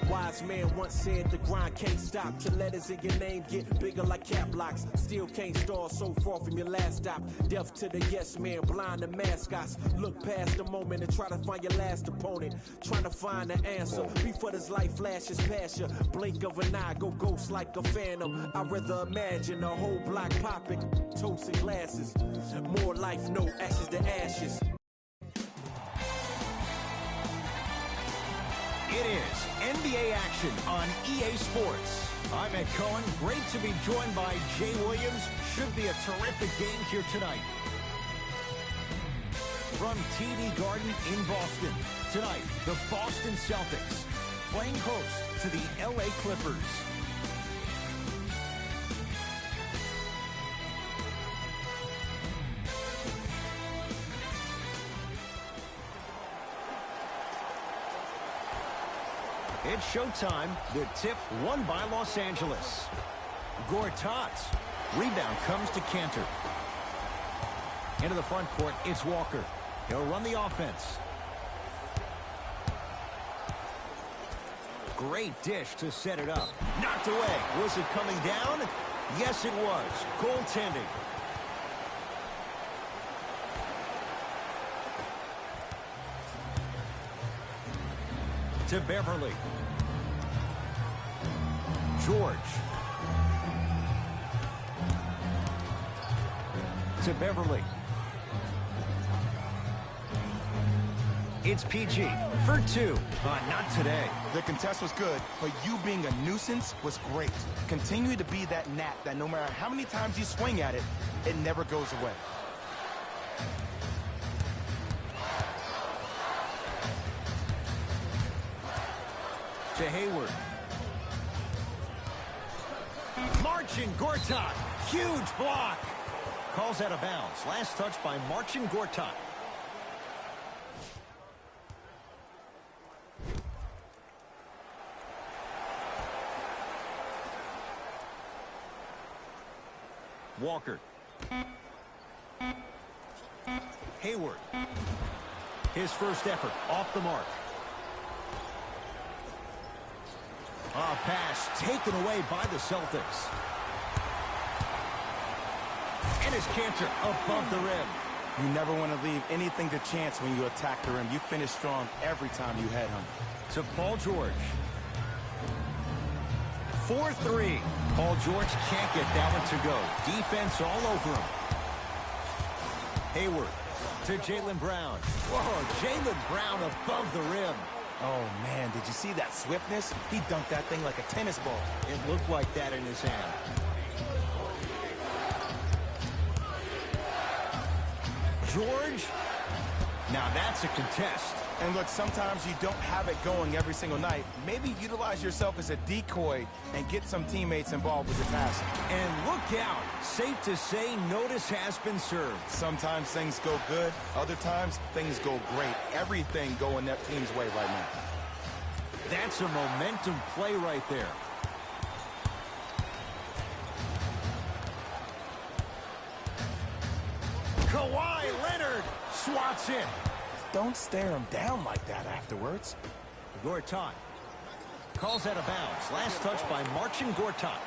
Wise man once said the grind can't stop. Till letters in your name get bigger like cap locks. Still can't stall so far from your last stop. Deaf to the yes man, blind to mascots. Look past the moment and try to find your last opponent. Trying to find the answer before this life flashes past you. Blink of an eye, go ghost like a phantom. I'd rather imagine a whole block popping, toast and glasses. More life, no ashes to ashes. It is NBA action on EA Sports. I'm Ed Cohen. Great to be joined by Jay Williams. Should be a terrific game here tonight. From TD Garden in Boston, tonight, the Boston Celtics playing host to the LA Clippers. It's showtime. The tip won by Los Angeles. Gortat. Rebound comes to Cantor. Into the front court, it's Walker. He'll run the offense. Great dish to set it up. Knocked away. Was it coming down? Yes, it was. Goaltending. To Beverly. George. To Beverly. It's PG for two. Not today. The contest was good, but you being a nuisance was great. Continue to be that gnat that no matter how many times you swing at it, it never goes away. To Hayward. Marcin Gortat. Huge block. Calls out of bounds. Last touch by Marcin Gortat. Walker. Hayward. His first effort off the mark. Pass taken away by the Celtics. And his Cantor above the rim. You never want to leave anything to chance when you attack the rim. You finish strong every time you head home. To Paul George. 4-3. Paul George can't get that one to go. Defense all over him. Hayward to Jaylen Brown. Whoa, Jaylen Brown above the rim. Oh, man, did you see that swiftness? He dunked that thing like a tennis ball. It looked like that in his hand. George. Now that's a contest. And look, sometimes you don't have it going every single night. Maybe utilize yourself as a decoy and get some teammates involved with your passing. And look out. Safe to say, notice has been served. Sometimes things go good. Other times, things go great. Everything going that team's way right now. That's a momentum play right there. Kawhi Leonard swats in. Don't stare him down like that afterwards. Gortat calls out of bounds. Last touch by Marcin Gortat.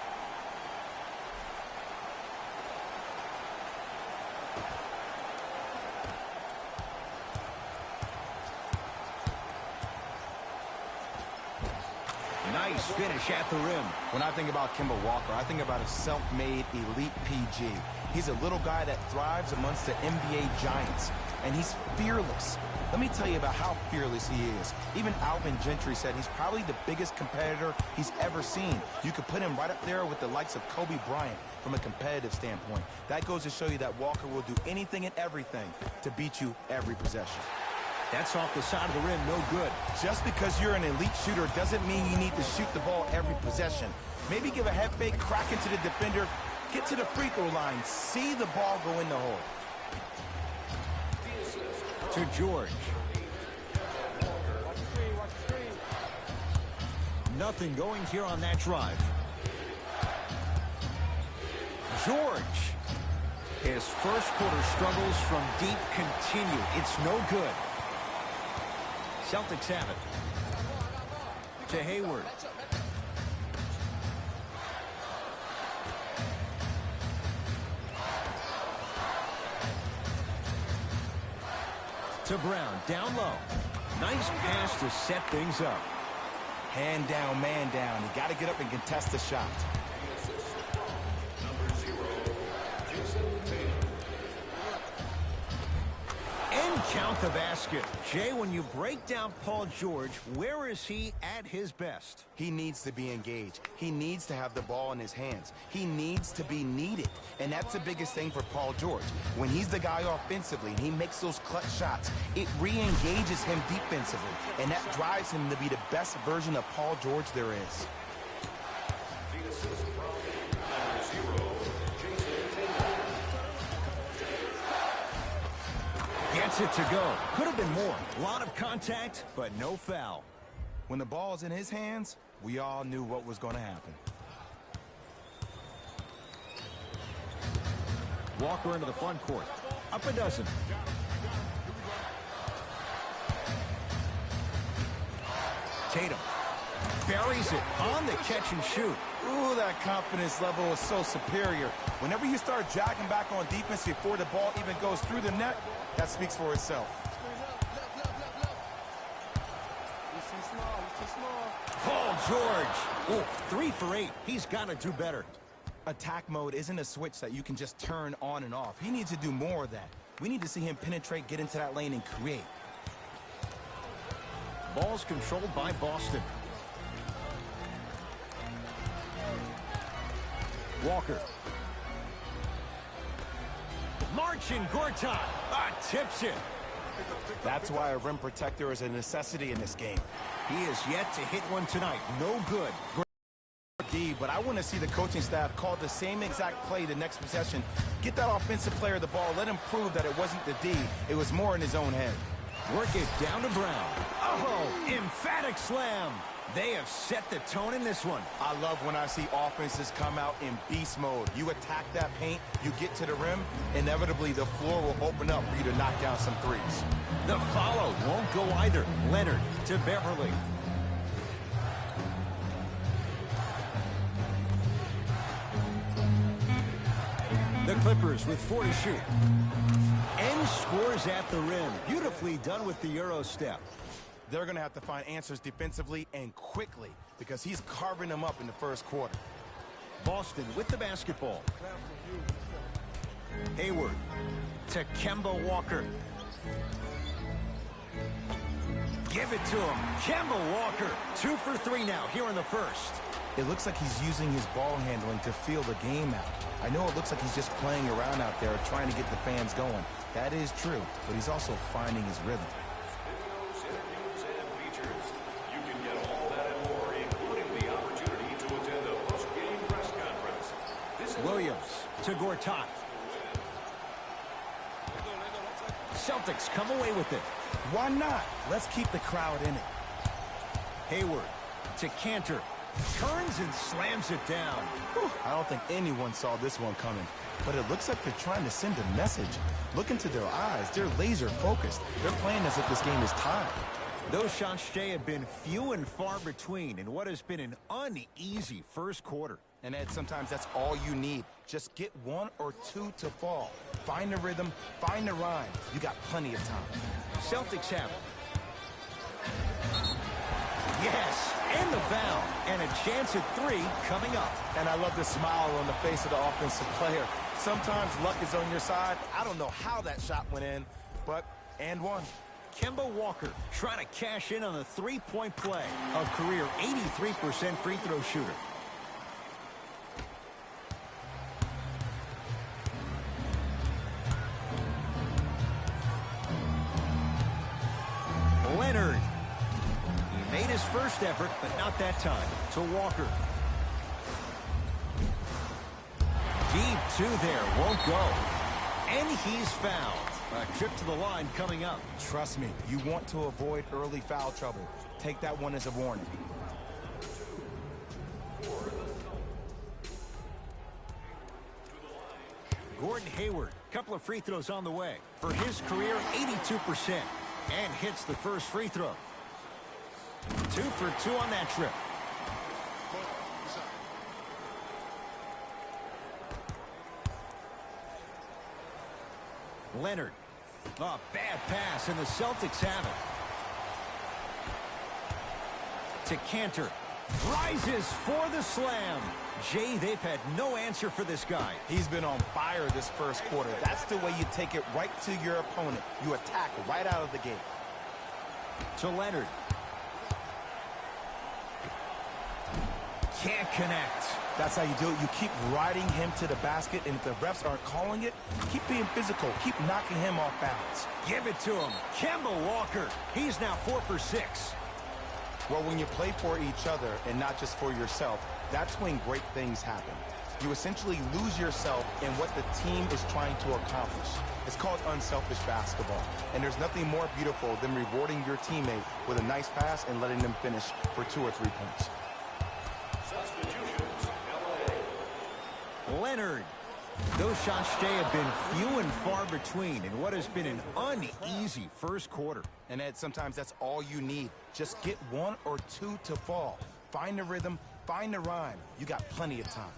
Nice finish at the rim. When I think about Kemba Walker, I think about a self-made elite PG. He's a little guy that thrives amongst the NBA giants, and he's fearless. Let me tell you about how fearless he is. Even Alvin Gentry said he's probably the biggest competitor he's ever seen. You could put him right up there with the likes of Kobe Bryant from a competitive standpoint. That goes to show you that Walker will do anything and everything to beat you every possession. That's off the side of the rim, no good. Just because you're an elite shooter doesn't mean you need to shoot the ball every possession. Maybe give a head fake, crack into the defender, get to the free throw line, see the ball go in the hole. To George. Nothing going here on that drive. George. His first quarter struggles from deep continue. It's no good. Celtics have it. to Hayward. To Brown, down low. Nice pass to set things up. Hand down, man down. You got to get up and contest the shot. And count the basket. Jay, when you break down Paul George, where is he at his best? He needs to be engaged. He needs to have the ball in his hands. He needs to be needed. And that's the biggest thing for Paul George. When he's the guy offensively and he makes those clutch shots, it re-engages him defensively. And that drives him to be the best version of Paul George there is. Gets it to go. Could have been more. A lot of contact, but no foul. When the ball's in his hands, we all knew what was going to happen. Walker into the front court. Up a dozen. Tatum buries it on the catch and shoot. Ooh, that confidence level is so superior. Whenever you start jogging back on defense before the ball even goes through the net, that speaks for itself. Paul George. Ooh, 3 for 8. He's got to do better. Attack mode isn't a switch that you can just turn on and off. He needs to do more of that. We need to see him penetrate, get into that lane, and create. Ball's controlled by Boston. Walker. Marcin Gortat. Tips it. That's why a rim protector is a necessity in this game. He is yet to hit one tonight. No good. D, but I want to see the coaching staff call the same exact play the next possession. Get that offensive player the ball. Let him prove that it wasn't the D. It was more in his own head. Work it down to Brown. Oh, emphatic slam. They have set the tone in this one. I love when I see offenses come out in beast mode. You attack that paint, you get to the rim, inevitably the floor will open up for you to knock down some threes. The follow won't go either. Leonard to Beverly. The Clippers with 4 to shoot. And scores at the rim. Beautifully done with the Euro step. They're going to have to find answers defensively and quickly because he's carving them up in the first quarter. Boston with the basketball. Hayward to Kemba Walker. Give it to him. Kemba Walker. 2 for 3 now here in the first. It looks like he's using his ball handling to feel the game out. I know it looks like he's just playing around out there trying to get the fans going. That is true, but he's also finding his rhythm. Williams to Gortat. Celtics come away with it. Why not? Let's keep the crowd in it. Hayward to Cantor. Turns and slams it down. Whew, I don't think anyone saw this one coming, but it looks like they're trying to send a message. Look into their eyes. They're laser focused. They're playing as if this game is tied. Those shots, Jay, have been few and far between in what has been an uneasy first quarter. And Ed, sometimes that's all you need. Just get 1 or 2 to fall. Find the rhythm, find the rhyme. You got plenty of time. Celtics have it. Yes, and the foul. And a chance at 3 coming up. And I love the smile on the face of the offensive player. Sometimes luck is on your side. I don't know how that shot went in, but and one. Kemba Walker trying to cash in on a 3-point play. A career 83% free throw shooter. Leonard. He made his first effort, but not that time. To Walker. Deep 2 there. Won't go. And he's fouled. A trip to the line coming up. Trust me, you want to avoid early foul trouble. Take that one as a warning. Gordon Hayward, couple of free throws on the way. For his career, 82%. And hits the first free throw. 2 for 2 on that trip. Leonard. A bad pass, and the Celtics have it. To Cantor. Rises for the slam. Jay, they've had no answer for this guy. He's been on fire this first quarter. That's the way you take it right to your opponent. You attack right out of the gate. To Leonard. Can't connect. That's how you do it. You keep riding him to the basket, and if the refs aren't calling it, keep being physical. Keep knocking him off balance. Give it to him. Kemba Walker. He's now 4 for 6. Well, when you play for each other and not just for yourself, that's when great things happen. You essentially lose yourself in what the team is trying to accomplish. It's called unselfish basketball, and there's nothing more beautiful than rewarding your teammate with a nice pass and letting them finish for 2 or 3 points. Leonard. Those shots today have been few and far between in what has been an uneasy first quarter. And Ed, sometimes that's all you need. Just get 1 or 2 to fall. Find the rhythm, find the rhyme. You got plenty of time.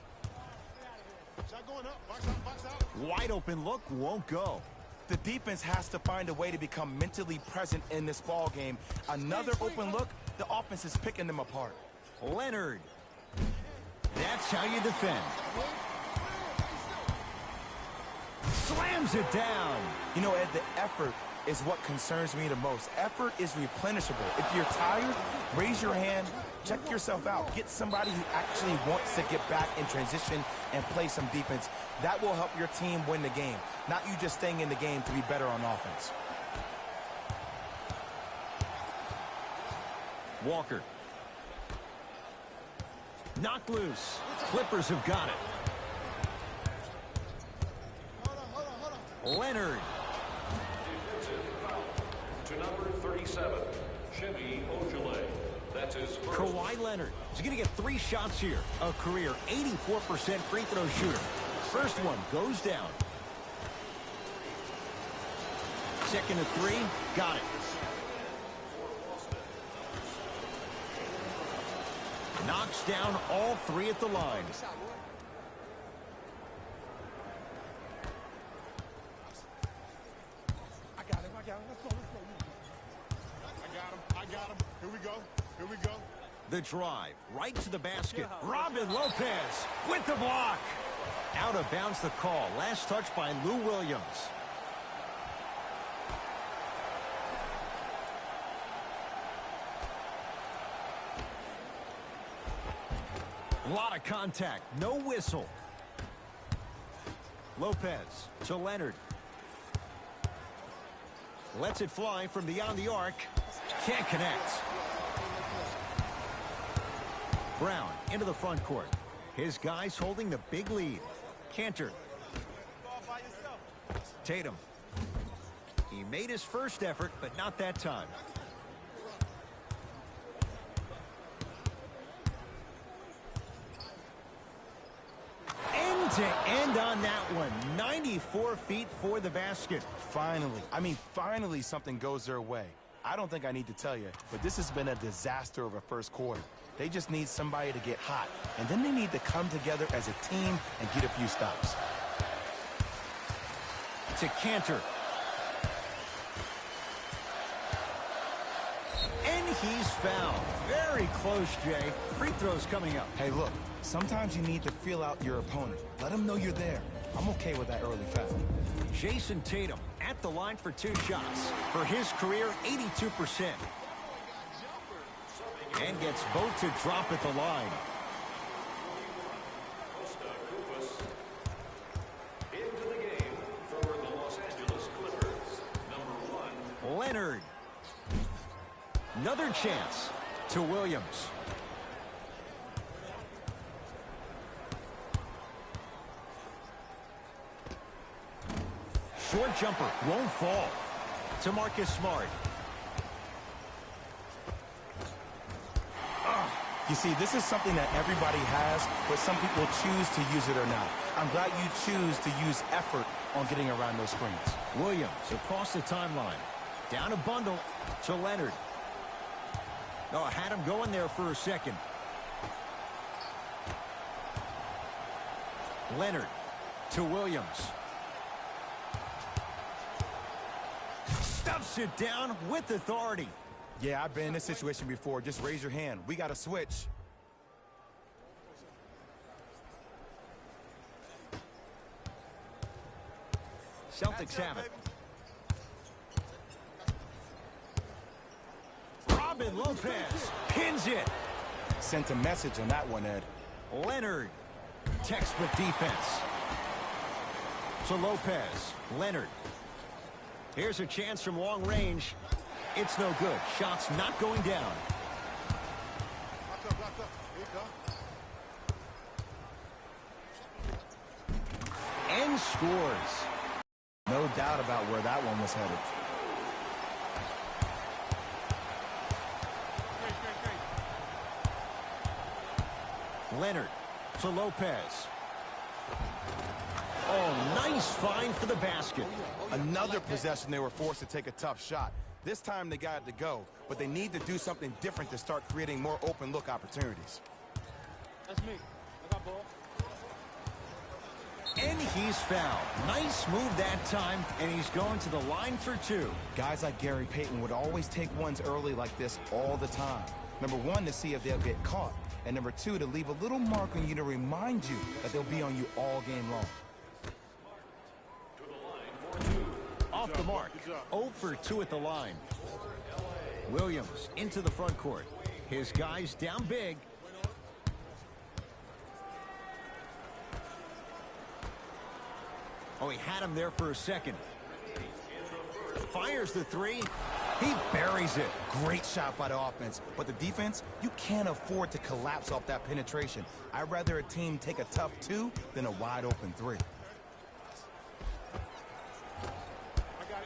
Shot going up. Box out, box out. Wide open look won't go. The defense has to find a way to become mentally present in this ball game. Another open look, the offense is picking them apart. Leonard. That's how you defend. Slams it down. You know, Ed, the effort is what concerns me the most. Effort is replenishable. If you're tired, raise your hand, check yourself out. Get somebody who actually wants to get back in transition and play some defense. That will help your team win the game, not you just staying in the game to be better on offense. Walker. Knocked loose. Clippers have got it. Leonard. To number 37, Jimmy Ojale. That's his first. Kawhi Leonard is going to get 3 shots here. A career 84% free throw shooter. First one goes down. Second to 3. Got it. Knocks down all 3 at the line. Here we go. Here we go. The drive, right to the basket. Robin Lopez with the block. Out of bounds the call. Last touch by Lou Williams. A lot of contact. No whistle. Lopez to Leonard. Lets it fly from beyond the arc. Can't connect. Brown into the front court. His guys holding the big lead. Cantor. Tatum. He made his first effort, but not that time. End to end on that one. 94 feet for the basket. Finally. I mean, finally something goes their way. I don't think I need to tell you, but this has been a disaster of a first quarter. They just need somebody to get hot, and then they need to come together as a team and get a few stops. To Cantor. And he's fouled. Very close, Jay. Free throws coming up. Hey, look, sometimes you need to feel out your opponent. Let them know you're there. I'm okay with that early foul. Jason Tatum at the line for 2 shots. For his career, 82%. And gets both to drop at the line. Into the game for the Los Angeles Clippers. Number 1. Leonard. Another chance to Williams. Short jumper won't fall. To Marcus Smart. You see, this is something that everybody has, but some people choose to use it or not. I'm glad you choose to use effort on getting around those screens. Williams across the timeline. Down a bundle to Leonard. Oh, had him going there for a second. Leonard to Williams. Stuffs it down with authority. Yeah, I've been in this situation before. Just raise your hand. We got to switch. Celtics have it. Robin Lopez pins it. Sent a message on that one, Ed. Leonard. Textbook defense. To Lopez. Leonard. Here's a chance from long range. It's no good. Shots not going down. Lock up, lock up. Here you go. And scores. No doubt about where that one was headed. Great. Leonard to Lopez. Oh, nice find for the basket. Another possession they were forced to take a tough shot. This time they got it to go, but they need to do something different to start creating more open look opportunities. That's me. I got ball. And he's fouled. Nice move that time, and he's going to the line for two. Guys like Gary Payton would always take ones early like this all the time. Number one, to see if they'll get caught. And number two, to leave a little mark on you to remind you that they'll be on you all game long. Off the mark. 0 for 2 at the line. Williams into the front court. His guys down big. Oh, he had him there for a second. Fires the three. He buries it. Great shot by the offense, but the defense, you can't afford to collapse off that penetration. I'd rather a team take a tough two than a wide open three.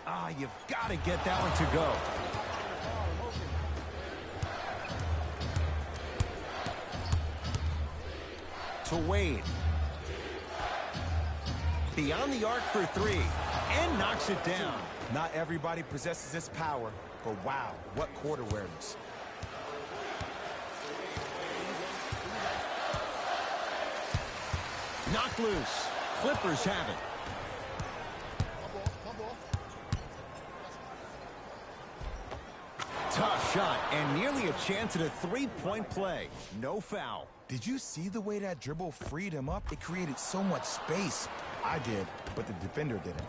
Ah, you've got to get that one to go. To Wade. Beyond the arc for three. And knocks it down. Not everybody possesses this power, but wow, what court awareness. Knocked loose. Clippers have it. Tough shot and nearly a chance at a three-point play. No foul. Did you see the way that dribble freed him up? It created so much space. I did, but the defender didn't.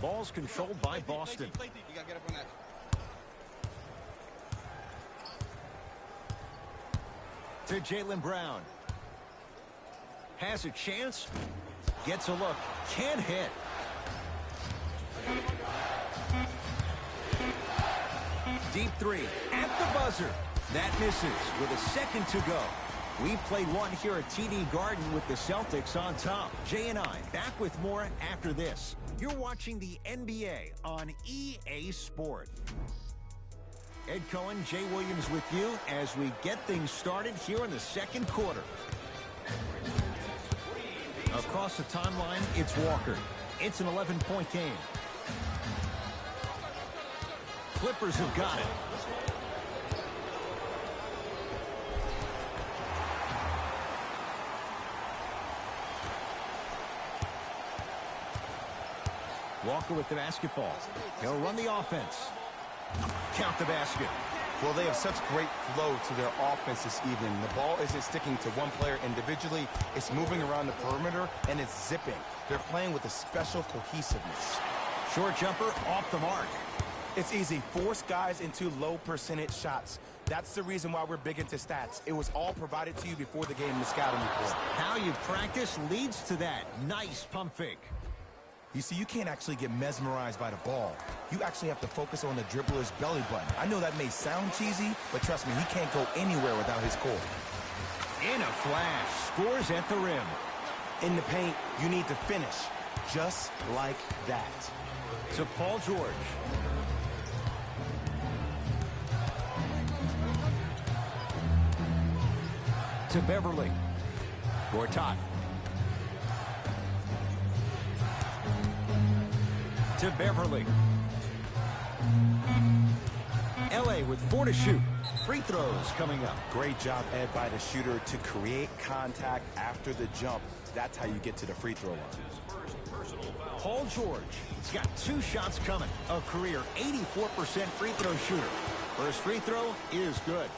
Ball's controlled by Boston. You gotta get up on that. To Jaylen Brown. Has a chance. Gets a look. Can't hit. Deep three. At the buzzer. That misses with a second to go. We played one here at TD Garden with the Celtics on top. Jay and I back with more after this. You're watching the NBA on EA Sport. Ed Cohen, Jay Williams with you as we get things started here in the second quarter. Across the timeline, it's Walker. It's an 11-point game. Clippers have got it. Walker with the basketball. He'll run the offense. Count the basket. Well, they have such great flow to their offense this evening. The ball isn't sticking to one player individually. It's moving around the perimeter, and it's zipping. They're playing with a special cohesiveness. Short jumper off the mark. It's easy. Force guys into low percentage shots. That's the reason why we're big into stats. It was all provided to you before the game in the scouting report. How you practice leads to that. Nice pump fake. You see, you can't actually get mesmerized by the ball. You actually have to focus on the dribbler's belly button. I know that may sound cheesy, but trust me, he can't go anywhere without his core. In a flash, scores at the rim. In the paint, you need to finish, just like that. To Paul George. To Beverly. Gortat. To Beverly. play with 4 to shoot. Free throws coming up. Great job, Ed, by the shooter to create contact after the jump. That's how you get to the free throw line. Paul George, he's got 2 shots coming. A career 84% free throw shooter. First free throw is good.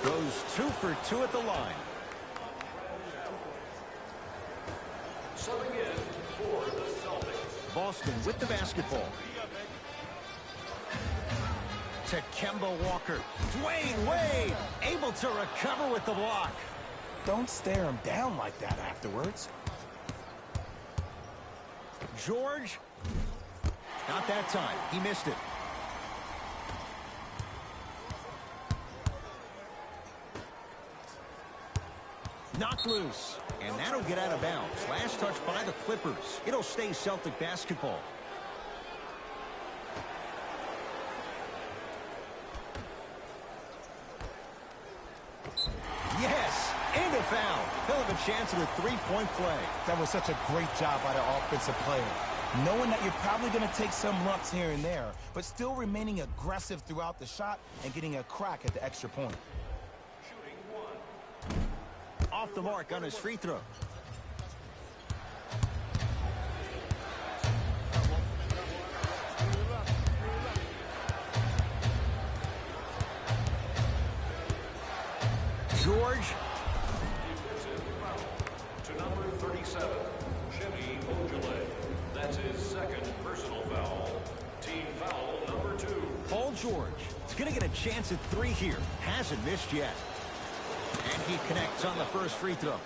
Goes 2 for 2 at the line. Subbing in for the Celtics. Boston with the basketball. To Kemba Walker. Dwayne Wade able to recover with the block. Don't stare him down like that afterwards. George. Not that time. He missed it. Knocked loose. And that'll get out of bounds. Last touch by the Clippers. It'll stay Celtic basketball. Yes, and a foul. He'll have a chance at a 3-point play. That was such a great job by the offensive player. Knowing that you're probably going to take some lumps here and there, but still remaining aggressive throughout the shot and getting a crack at the extra point. Shooting 1. Off the mark on his free throw. George. Defensive foul to number 37, Jimmy Ojale. That's his second personal foul. Team foul number 2. Paul George is going to get a chance at 3 here. Hasn't missed yet. And he connects on the first free throw.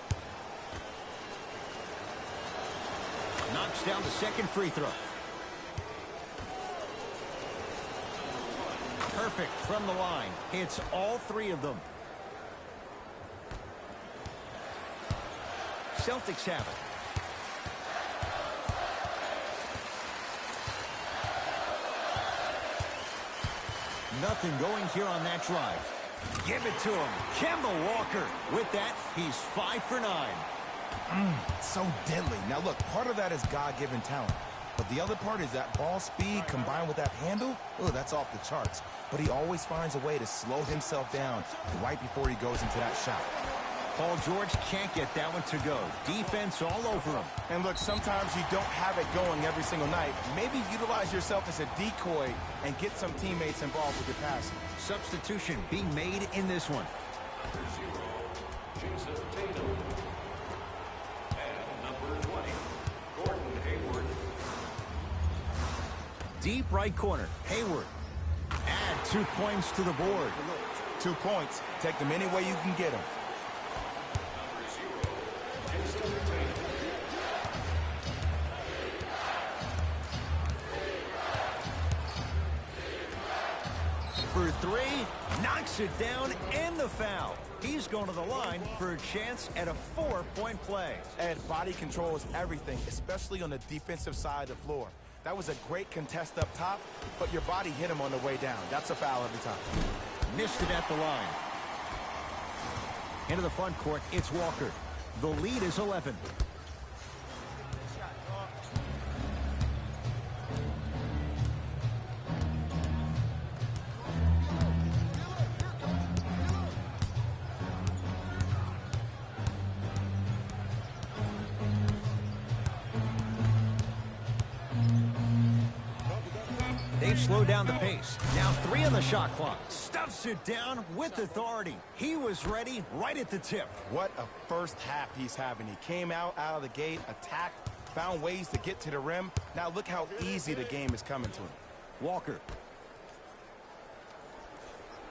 Knocks down the second free throw. Perfect from the line. Hits all 3 of them. Celtics have it. Nothing going here on that drive. Give it to him. Kemba Walker. With that, he's 5 for 9. So deadly. Now look, part of that is God-given talent. But the other part is that ball speed combined with that handle. Oh, that's off the charts. But he always finds a way to slow himself down right before he goes into that shot. Paul George can't get that one to go. Defense all over him. And look, sometimes you don't have it going every single night. Maybe utilize yourself as a decoy and get some teammates involved with your passing. Substitution being made in this one. Number 0, Jason Tatum. And number 20, Gordon Hayward. Deep right corner. Hayward. Add 2 points to the board. 2 points. Take them any way you can get them. For 3, knocks it down, and the foul. He's going to the line for a chance at a 4-point play. Ed, body control is everything, especially on the defensive side of the floor. That was a great contest up top, but your body hit him on the way down. That's a foul every time. Missed it at the line. Into the front court, it's Walker. The lead is 11. They've slowed down the pace. Now 3 on the shot clock. Stuffs it down with authority. He was ready right at the tip. What a first half he's having. He came out of the gate, attacked, found ways to get to the rim. Now look how easy the game is coming to him. Walker.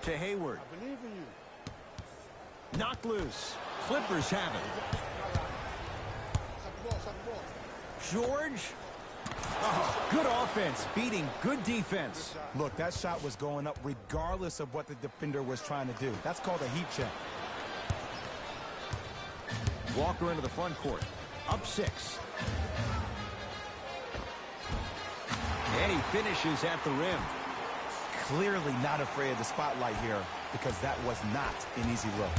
To Hayward. I believe in you. Knocked loose. Clippers have it. George. Oh, good offense beating good defense. Look, that shot was going up regardless of what the defender was trying to do. That's called a heat check. Walker into the front court. Up 6. And he finishes at the rim. Clearly not afraid of the spotlight here because that was not an easy look.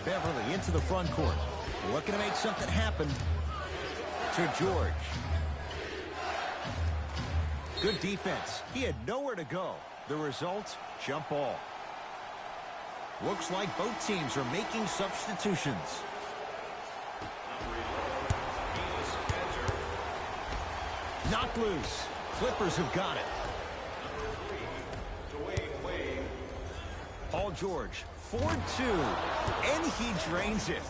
Beverly into the front court. Looking to make something happen. To George. Good defense. He had nowhere to go. The result, jump ball. Looks like both teams are making substitutions. Knocked loose. Clippers have got it. Paul George, 4-2, and he drains it.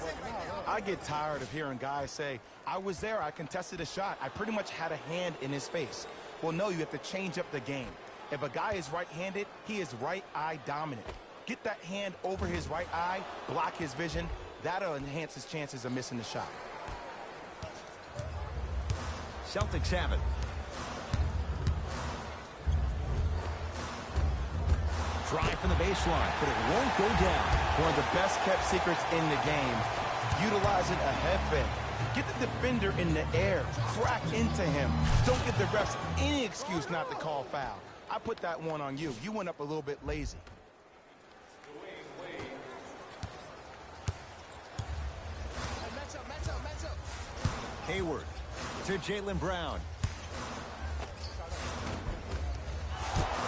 I get tired of hearing guys say, I was there, I contested a shot, I pretty much had a hand in his face. Well, no, you have to change up the game. If a guy is right-handed, he is right eye dominant. Get that hand over his right eye, block his vision. That'll enhance his chances of missing the shot. Celtics have it. Drive from the baseline, but it won't go down. One of the best kept secrets in the game, utilizing a head fake. Get the defender in the air, crack into him. Don't give the refs any excuse not to call foul. I put that one on you. You went up a little bit lazy. Hayward to Jaylen Brown.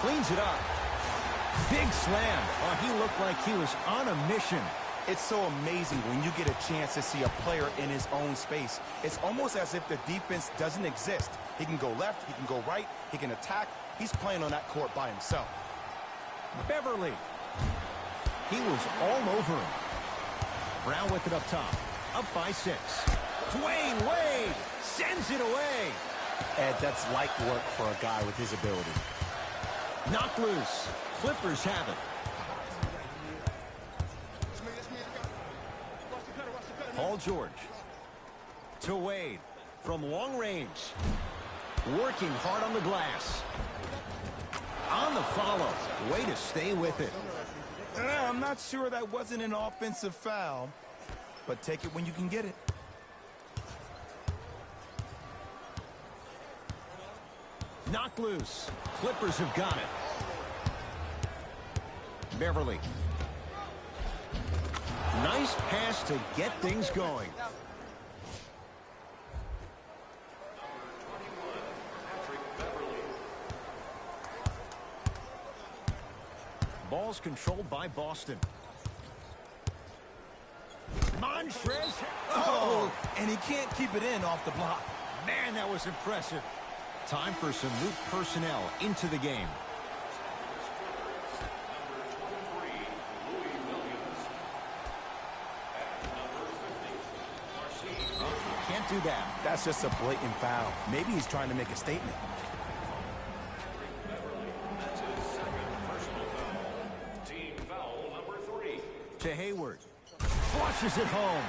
Cleans it up. Big slam. Oh, he looked like he was on a mission. It's so amazing when you get a chance to see a player in his own space. It's almost as if the defense doesn't exist. He can go left, he can go right, he can attack. He's playing on that court by himself. Beverly. He was all over him. Brown with it up top. Up by 6. Dwayne Wade sends it away. Ed, that's light work for a guy with his ability. Knocked loose. Clippers have it. Paul George to Wade from long range. Working hard on the glass. On the follow. Way to stay with it. I'm not sure that wasn't an offensive foul, but take it when you can get it. Knocked loose. Clippers have got it. Beverly. Nice pass to get things going. Ball's controlled by Boston. Montrez. Oh, and he can't keep it in off the block. Man, that was impressive. Time for some new personnel into the game. Can't do that. That's just a blatant foul. Maybe he's trying to make a statement. That's his second personal foul. Team foul number 3. To Hayward. Flushes it home.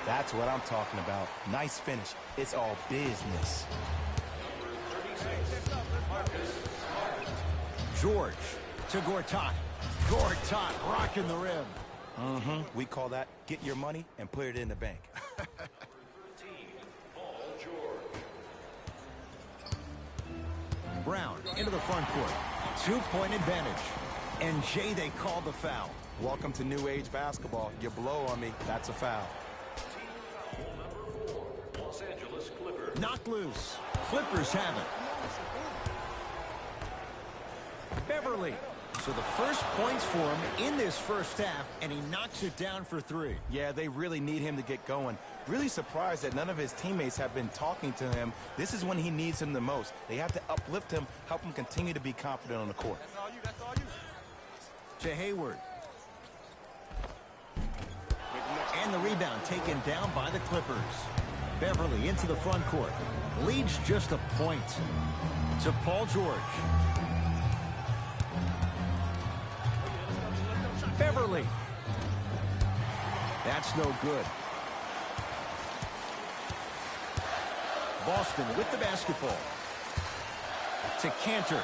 That's what I'm talking about. Nice finish. It's all business. George to Gortat. Gortat rocking the rim. We call that get your money and put it in the bank. Brown into the front court. 2-point advantage. And Jay, they call the foul. Welcome to new age basketball. You blow on me, that's a foul. Foul number 4. Los Angeles Clippers. Knocked loose. Clippers have it. Beverly. So the first points for him in this first half, and he knocks it down for 3. Yeah, they really need him to get going. Really surprised that none of his teammates have been talking to him. This is when he needs him the most. They have to uplift him, help him continue to be confident on the court. That's all you. That's all you. To Hayward. And the rebound taken down by the Clippers. Beverly into the front court. Leads just a point. To Paul George. Beverly. That's no good. Boston with the basketball. To Cantor.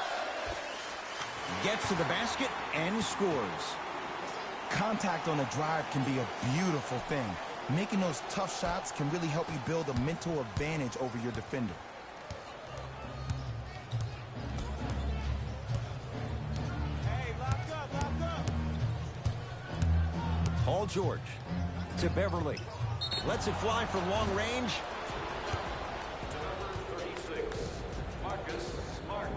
Gets to the basket and scores. Contact on a drive can be a beautiful thing. Making those tough shots can really help you build a mental advantage over your defender. Hey, locked up, locked up. Paul George to Beverly. Lets it fly from long range. To number 36, Marcus Smart.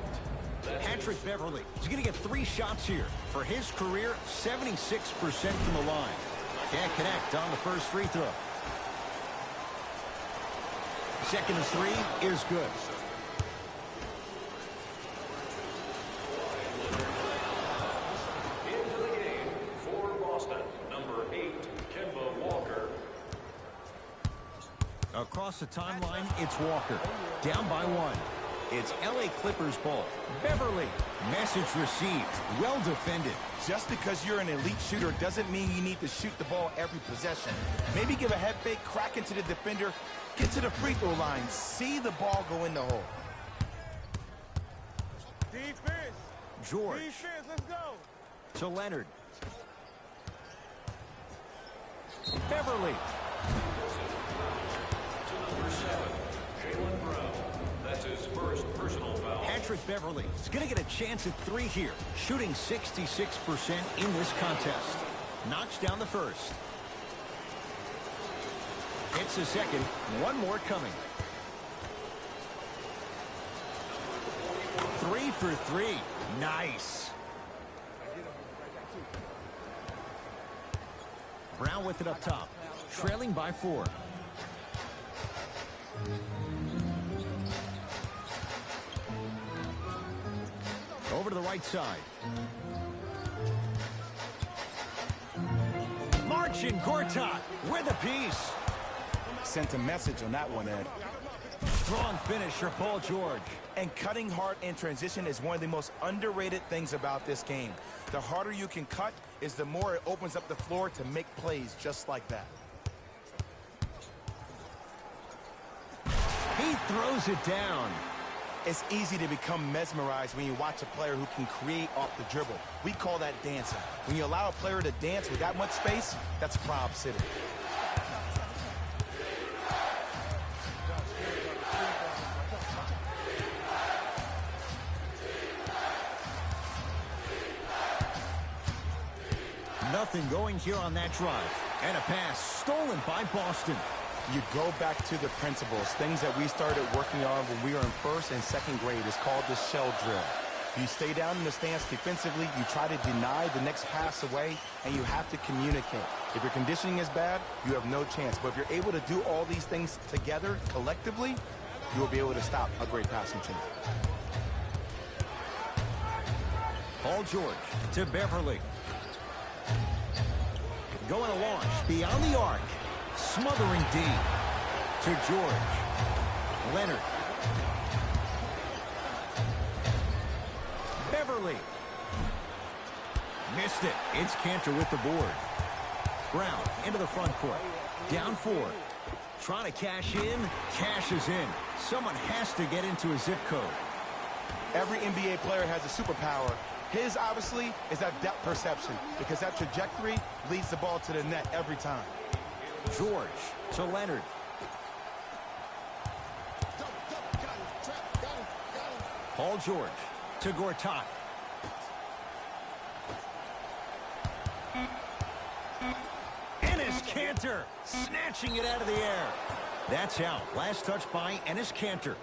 Patrick Beverly is going to get 3 shots here. For his career, 76% from the line. Can't connect on the first free throw. Second and 3 is good. Into the game for Boston, number 8, Kemba Walker. Across the timeline, it's Walker. Down by 1. It's LA Clippers ball. Beverly. Message received. Well defended. Just because you're an elite shooter doesn't mean you need to shoot the ball every possession. Maybe give a head fake, crack into the defender, get to the free throw line, see the ball go in the hole. Defense. George. Defense, let's go. To Leonard. Beverly. To number 7, Jaylen Brown. That's his first personal foul. Patrick Beverly is going to get a chance at 3 here, shooting 66% in this contest. Knocks down the first. Hits the second. 1 more coming. 3 for 3. Nice. Brown with it up top, trailing by 4. Over to the right side. Marcin Gortat with a piece. Sent a message on that one, Ed. Strong finish for Paul George. And cutting hard in transition is one of the most underrated things about this game. The harder you can cut is the more it opens up the floor to make plays just like that. He throws it down. It's easy to become mesmerized when you watch a player who can create off the dribble. We call that dancing. When you allow a player to dance with that much space, that's prob city. Nothing going here on that drive. And a pass stolen by Boston. You go back to the principles, things that we started working on when we were in 1st and 2nd grade. It's called the shell drill. You stay down in the stance defensively, you try to deny the next pass away, and you have to communicate. If your conditioning is bad, you have no chance. But if you're able to do all these things together, collectively, you will be able to stop a great passing team. Paul George to Beverly. Going a launch beyond the arc. Smothering D to George. Leonard. Beverly. Missed it. It's Cantor with the board. Brown into the front court. Down 4. Trying to cash in. Cashes in. Someone has to get into a zip code. Every NBA player has a superpower. His, obviously, is that depth perception, because that trajectory leads the ball to the net every time. George to Leonard. Paul George to Gortat. Enes Kanter snatching it out of the air. That's out. Last touch by Enes Kanter.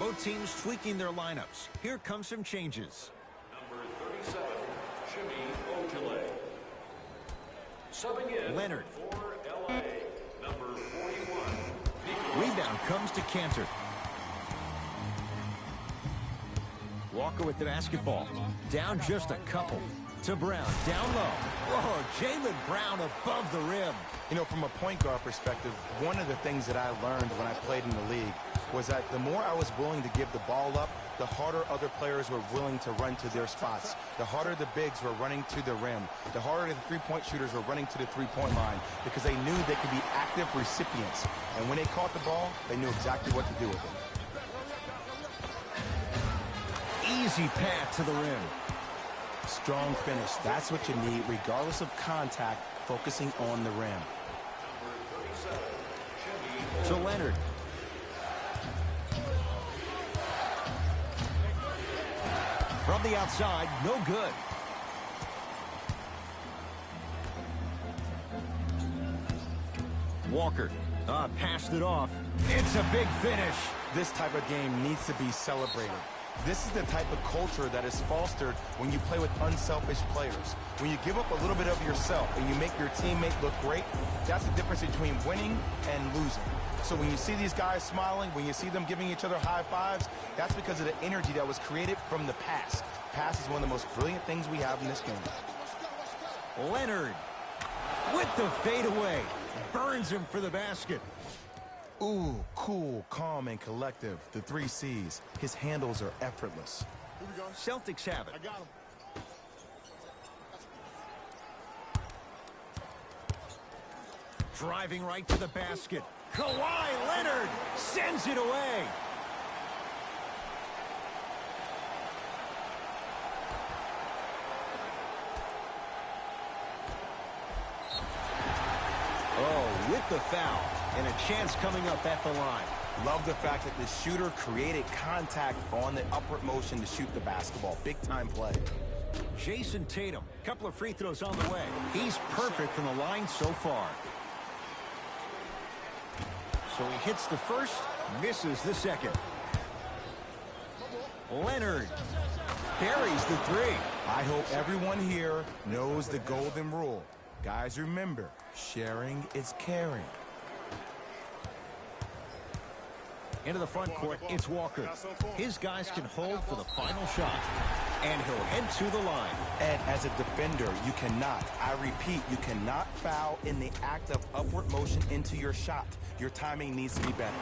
Both teams tweaking their lineups. Here come some changes. Number 37, Jimmy Ojale. Subbing in Leonard. for LA, number 41. Rebound comes to Cantor. Walker with the basketball. Down just a couple. To Brown. Down low. Whoa, Jaylen Brown above the rim. You know, from a point guard perspective, one of the things that I learned when I played in the league was that the more I was willing to give the ball up, the harder other players were willing to run to their spots. The harder the bigs were running to the rim. The harder the three-point shooters were running to the three-point line, because they knew they could be active recipients. And when they caught the ball, they knew exactly what to do with it. Easy path to the rim. Strong finish. That's what you need, regardless of contact, focusing on the rim. To Leonard. From the outside, no good. Walker passed it off. It's a big finish. This type of game needs to be celebrated. This is the type of culture that is fostered when you play with unselfish players. When you give up a little bit of yourself and you make your teammate look great, that's the difference between winning and losing. So when you see these guys smiling, when you see them giving each other high fives, that's because of the energy that was created from the pass. Pass is one of the most brilliant things we have in this game. Leonard with the fadeaway. Burns him for the basket. Ooh, cool, calm, and collective. The 3 C's. His handles are effortless. Here we go. Celtics have it. I got him. Driving right to the basket. Kawhi Leonard sends it away. Oh, with the foul. And a chance coming up at the line. Love the fact that the shooter created contact on the upward motion to shoot the basketball. Big time play. Jason Tatum, couple of free throws on the way. He's perfect from the line so far. So he hits the first, misses the second. Leonard buries the 3. I hope everyone here knows the golden rule. Guys, remember, sharing is caring. Into the front court, it's Walker. His guys can hold for the final shot. And he'll head to the line. And as a defender, you cannot, I repeat, you cannot foul in the act of upward motion into your shot. Your timing needs to be better.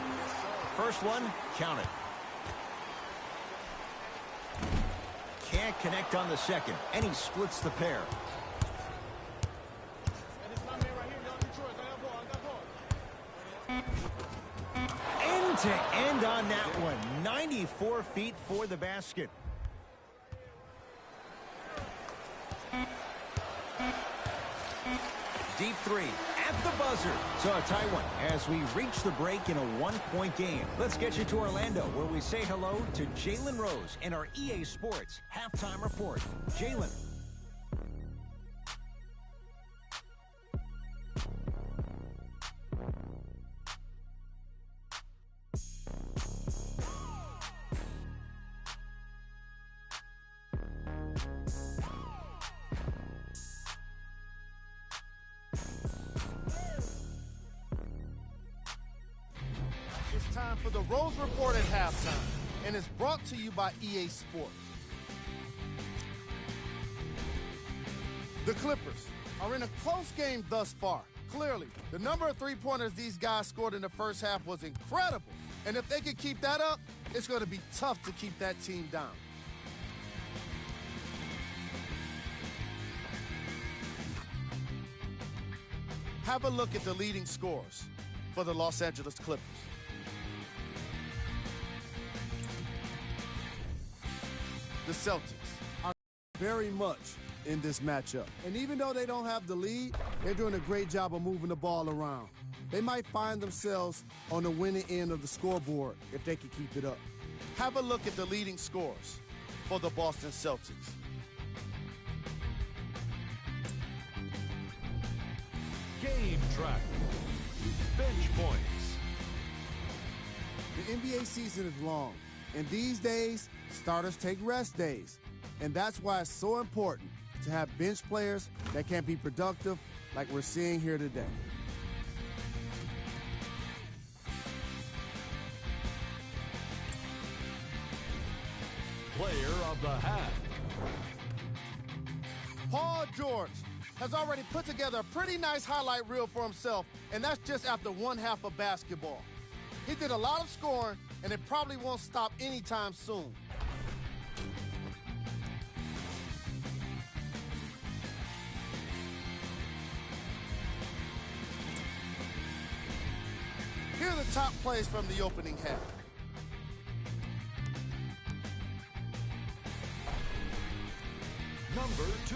First one, count it. Can't connect on the second, and he splits the pair. End to end on that one. 94 feet for the basket. Deep 3 at the buzzer. So a tie one as we reach the break in a 1-point game. Let's get you to Orlando, where we say hello to Jalen Rose and our EA Sports halftime report. Jalen. It's time for the Rose Report at halftime, and it's brought to you by EA Sports. The Clippers are in a close game thus far. Clearly, the number of three-pointers these guys scored in the first half was incredible. And if they can keep that up, it's going to be tough to keep that team down. Have a look at the leading scorers for the Los Angeles Clippers. The Celtics are very much in this matchup. And even though they don't have the lead, they're doing a great job of moving the ball around. They might find themselves on the winning end of the scoreboard if they can keep it up. Have a look at the leading scorers for the Boston Celtics. Game track. Bench points. The NBA season is long, and these days, starters take rest days. And that's why it's so important to have bench players that can be productive like we're seeing here today. Player of the half. Paul George has already put together a pretty nice highlight reel for himself, and that's just after one half of basketball. He did a lot of scoring, and it probably won't stop anytime soon. Here are the top plays from the opening half. Number 2.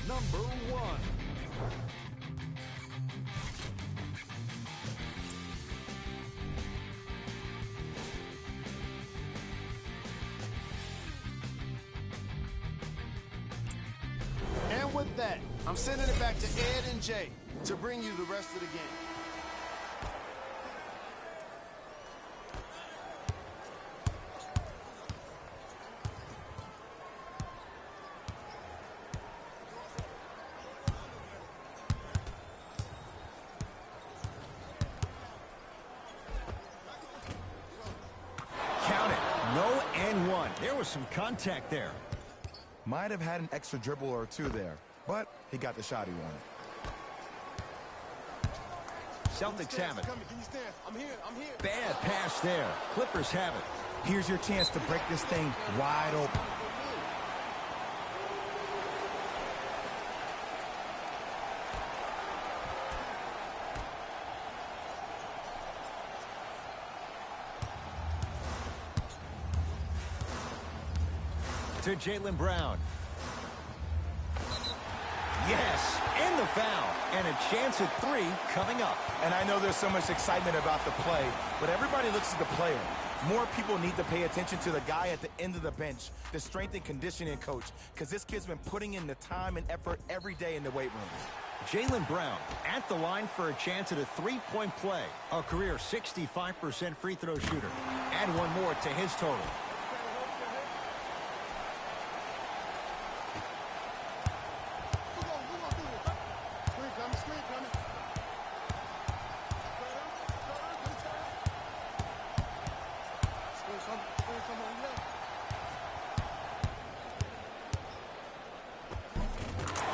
Number 1. And with that, I'm sending it back to Ed and Jay to bring you the rest of the game. Count it. No and one. There was some contact there. Might have had an extra dribble or two there, but he got the shot he wanted. Celtics have it. Can you stand? I'm here. Bad pass there. Clippers have it. Here's your chance to break this thing wide open. To Jaylen Brown. Yes, and the foul. And a chance at 3 coming up. And I know there's so much excitement about the play, but everybody looks at the player. More people need to pay attention to the guy at the end of the bench, the strength and conditioning coach, because this kid's been putting in the time and effort every day in the weight room. Jaylen Brown at the line for a chance at a 3-point play. A career 65% free throw shooter. Add one more to his total.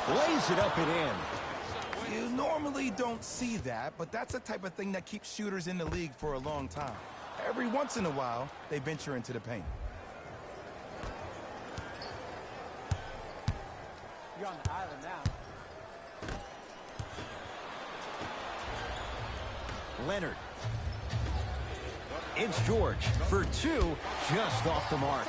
Lays it up and in. You normally don't see that, but that's the type of thing that keeps shooters in the league for a long time. Every once in a while, they venture into the paint. You're on the island now. Leonard. It's George for 2, just off the mark.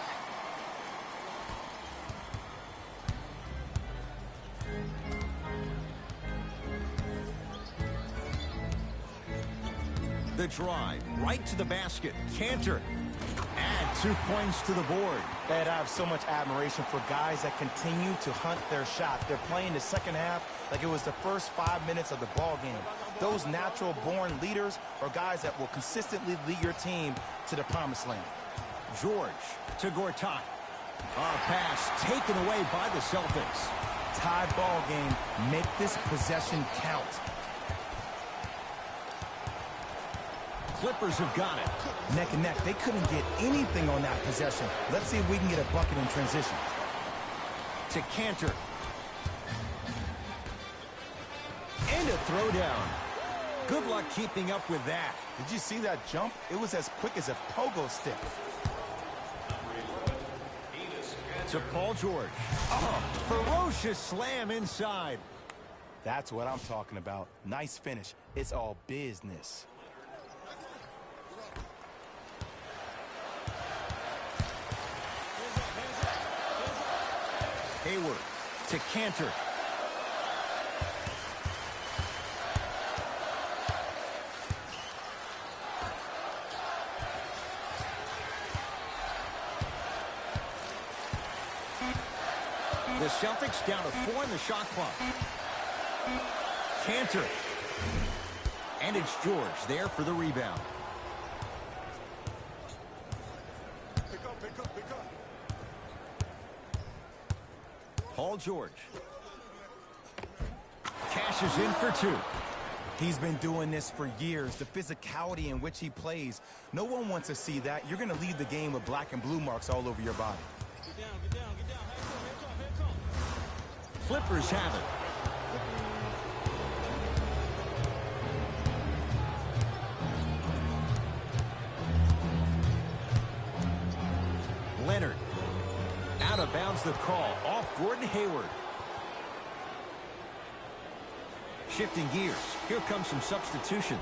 The drive, right to the basket. Cantor. Add 2 points to the board. Ed, I have so much admiration for guys that continue to hunt their shot. They're playing the second half like it was the first 5 minutes of the ball game. Those natural-born leaders are guys that will consistently lead your team to the promised land. George to Gortat. A pass taken away by the Celtics. Tie ball game. Make this possession count. Clippers have got it. Neck and neck. They couldn't get anything on that possession. Let's see if we can get a bucket in transition. To Cantor. And a throwdown. Good luck keeping up with that. Did you see that jump? It was as quick as a pogo stick. To Paul George. Oh, ferocious slam inside. That's what I'm talking about. Nice finish. It's all business. Hayward to Cantor. The Celtics down to 4 in the shot clock. Cantor. And it's George there for the rebound. Pick up. Paul George. Cashes in for 2. He's been doing this for years. The physicality in which he plays. No one wants to see that. You're going to leave the game with black and blue marks all over your body. Get down. Here come. Clippers have it. Leonard. Out of bounds the call. Off Gordon Hayward. Shifting gears. Here comes some substitutions.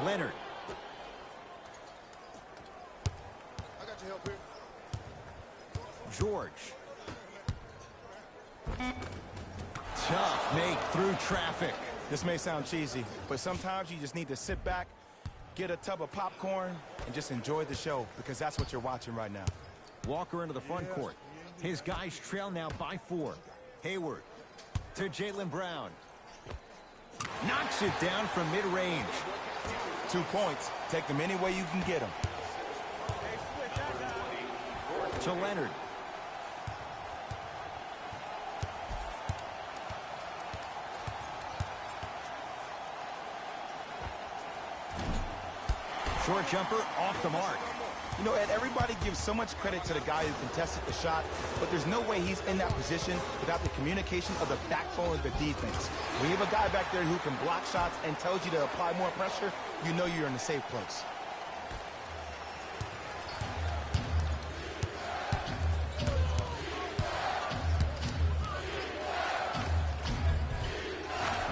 Leonard. I got your help here. George. Tough make through traffic. This may sound cheesy, but sometimes you just need to sit back, get a tub of popcorn, and just enjoy the show, because that's what you're watching right now. Walker into the front court. His guys trail now by 4. Hayward. to Jaylen Brown. Knocks it down from mid-range. 2 points. Take them any way you can get them. To Leonard. Short jumper off the mark. You know, Ed, everybody gives so much credit to the guy who contested the shot, but there's no way he's in that position without the communication of the backbone of the defense. When you have a guy back there who can block shots and tells you to apply more pressure, you know you're in a safe place.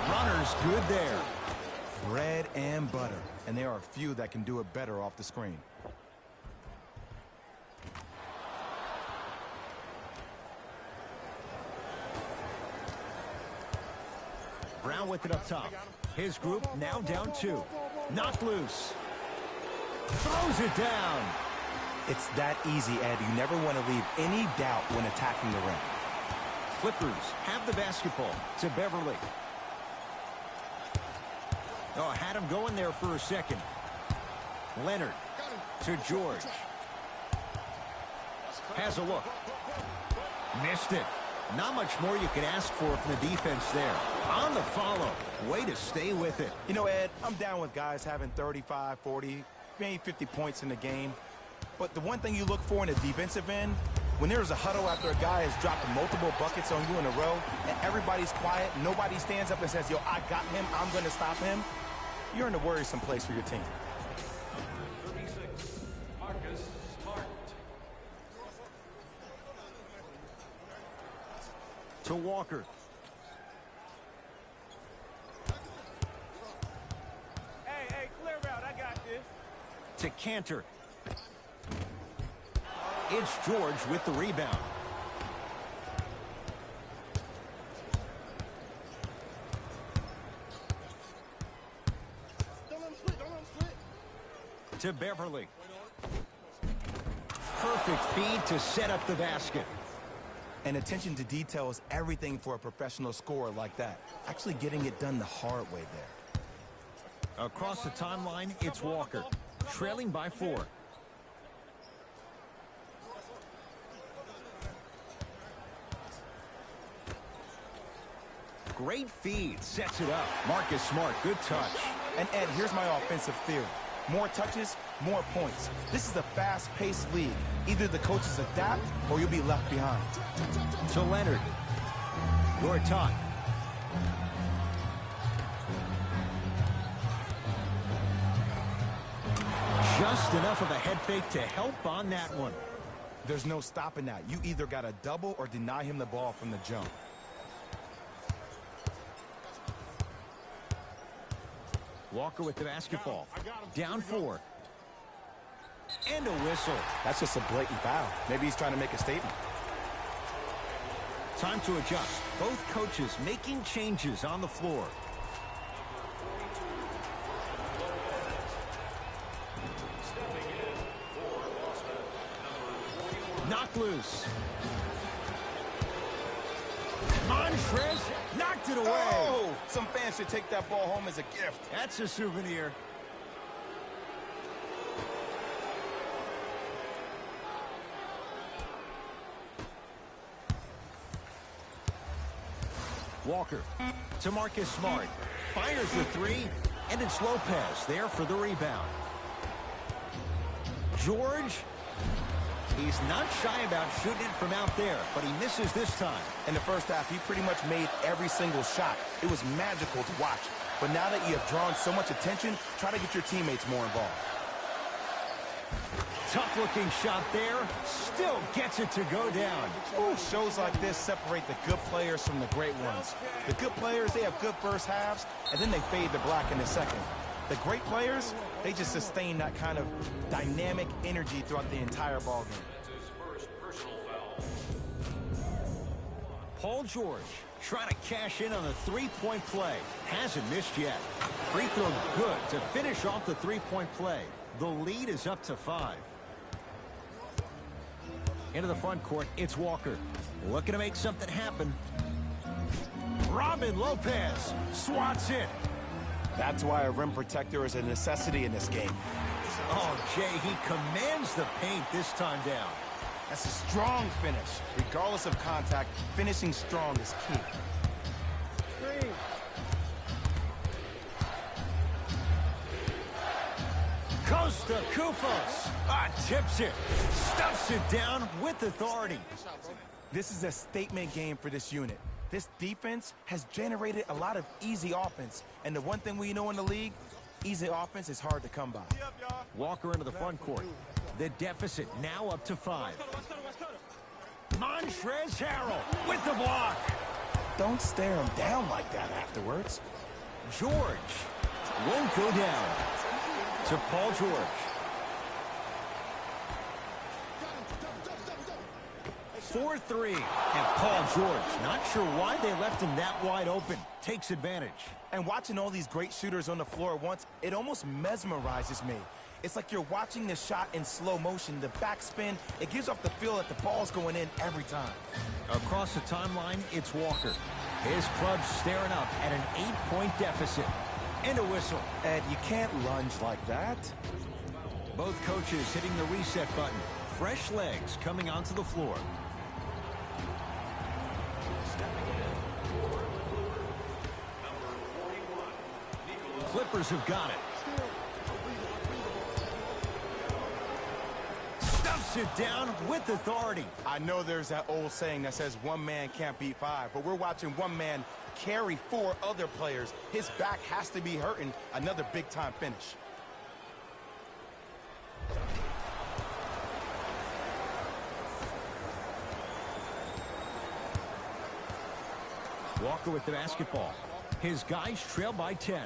Runner's good there. Bread and butter. And there are a few that can do it better off the screen. Brown with it up top. His group now down 2. Knocked loose. Throws it down. It's that easy, Ed. You never want to leave any doubt when attacking the rim. Clippers have the basketball to Beverly. Oh, had him going there for a second. Leonard to George. Has a look. Missed it. Not much more you can ask for from the defense there. On the follow. Way to stay with it. You know, Ed, I'm down with guys having 35, 40, maybe 50 points in the game. But the one thing you look for in the defensive end, when there's a huddle after a guy has dropped multiple buckets on you in a row, and everybody's quiet, nobody stands up and says, yo, I got him, I'm going to stop him, you're in a worrisome place for your team. 36, Marcus Smart. To Walker. Hey, clear out. I got this. To Cantor. It's George with the rebound. To Beverly. Perfect feed to set up the basket. And attention to detail is everything for a professional scorer like that. Actually getting it done the hard way there. Across the timeline, it's Walker, trailing by 4. Great feed, sets it up. Marcus Smart, good touch. And Ed, here's my offensive theory. More touches, more points. This is a fast-paced league. Either the coaches adapt or you'll be left behind. To Leonard. Gortat. Just enough of a head fake to help on that one. There's no stopping that. You either got to double or deny him the ball from the jump. Walker with the basketball. Down 4. And a whistle. That's just a blatant foul. Maybe he's trying to make a statement. Time to adjust. Both coaches making changes on the floor. Knocked loose. Montrez knocked it away. Oh, some fans should take that ball home as a gift. That's a souvenir. Walker to Marcus Smart. Fires the 3, and it's Lopez there for the rebound. George, he's not shy about shooting it from out there, but he misses this time. In the first half, he pretty much made every single shot. It was magical to watch. But now that you have drawn so much attention, try to get your teammates more involved. Tough-looking shot there. Still gets it to go down. Ooh, shows like this separate the good players from the great ones. The good players, they have good first halves, and then they fade to black in the second. The great players, they just sustain that kind of dynamic energy throughout the entire ball game. That's his first personal foul. Paul George trying to cash in on the three-point play. Hasn't missed yet. Free throw good to finish off the three-point play. The lead is up to 5. Into the front court, it's Walker. Looking to make something happen. Robin Lopez swats it. That's why a rim protector is a necessity in this game. Oh, Jay, he commands the paint this time down. That's a strong finish. Regardless of contact, finishing strong is key. Costa Kufos tips it, stuffs it down with authority. This is a statement game for this unit. This defense has generated a lot of easy offense, and the one thing we know in the league, easy offense is hard to come by. Walker into the front court. The deficit now up to 5. Montrezl Harrell with the block. Don't stare him down like that afterwards. George won't go down. To Paul George. 4-3. And Paul George, not sure why they left him that wide open. Takes advantage. And watching all these great shooters on the floor at once, it almost mesmerizes me. It's like you're watching the shot in slow motion, the backspin. It gives off the feel that the ball's going in every time. Across the timeline, it's Walker. His club's staring up at an 8-point deficit. And a whistle. Ed, you can't lunge like that. Both coaches hitting the reset button. Fresh legs coming onto the floor. Clippers have got it. Stuffs it down with authority. I know there's that old saying that says one man can't beat 5, but we're watching one man carry 4 other players. His back has to be hurting. Another big-time finish. Walker with the basketball. His guys trail by 10.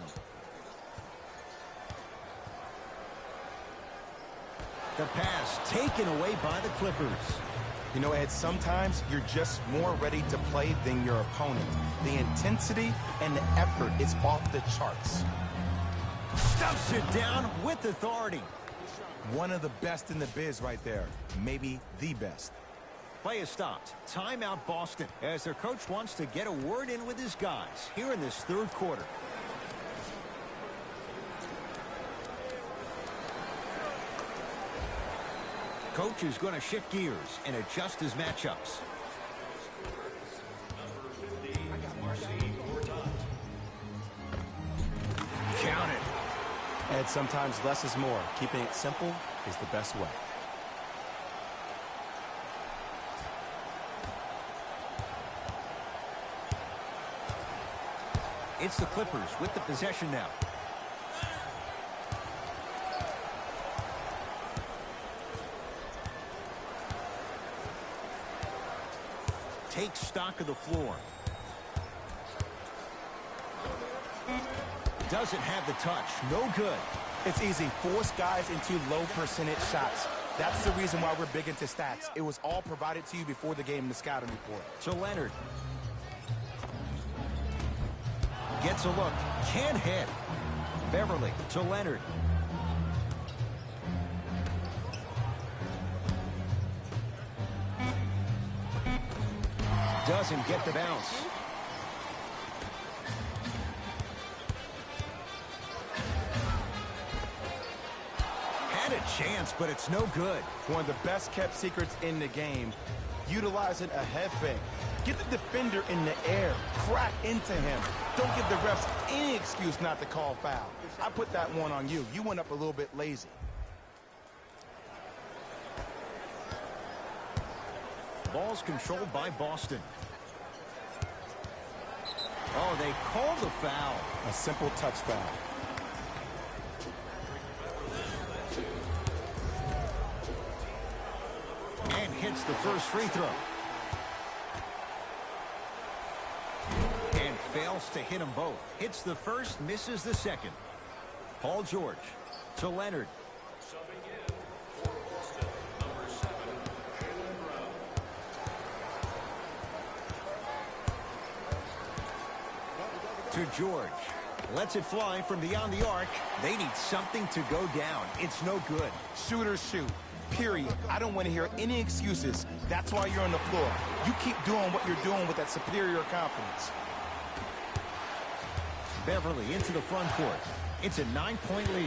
The pass taken away by the Clippers. You know, Ed, sometimes you're just more ready to play than your opponent. The intensity and the effort is off the charts. Stuffs it down with authority. One of the best in the biz right there. Maybe the best. Play is stopped. Timeout Boston as their coach wants to get a word in with his guys here in this third quarter. Coach is going to shift gears and adjust his matchups. Count it. Ed, sometimes less is more. Keeping it simple is the best way. It's the Clippers with the possession now. Take stock of the floor. Doesn't have the touch. No good. It's easy. Force guys into low percentage shots. That's the reason why we're big into stats. It was all provided to you before the game in the scouting report. To Leonard. Gets a look. Can't hit. Beverly to Leonard. Doesn't get the bounce. Had a chance, but it's no good. One of the best kept secrets in the game. Utilizing a head fake. Get the defender in the air. Crack into him. Don't give the refs any excuse not to call foul. I put that one on you. You went up a little bit lazy. Ball's controlled by Boston. Oh, they call the foul. A simple touch foul. And hits the first free throw. And fails to hit them both. Hits the first, misses the second. Paul George to Leonard. To George. Lets it fly from beyond the arc. They need something to go down. It's no good. Shooters shoot. Period. I don't want to hear any excuses. That's why you're on the floor. You keep doing what you're doing with that superior confidence. Beverly into the front court. It's a 9-point lead.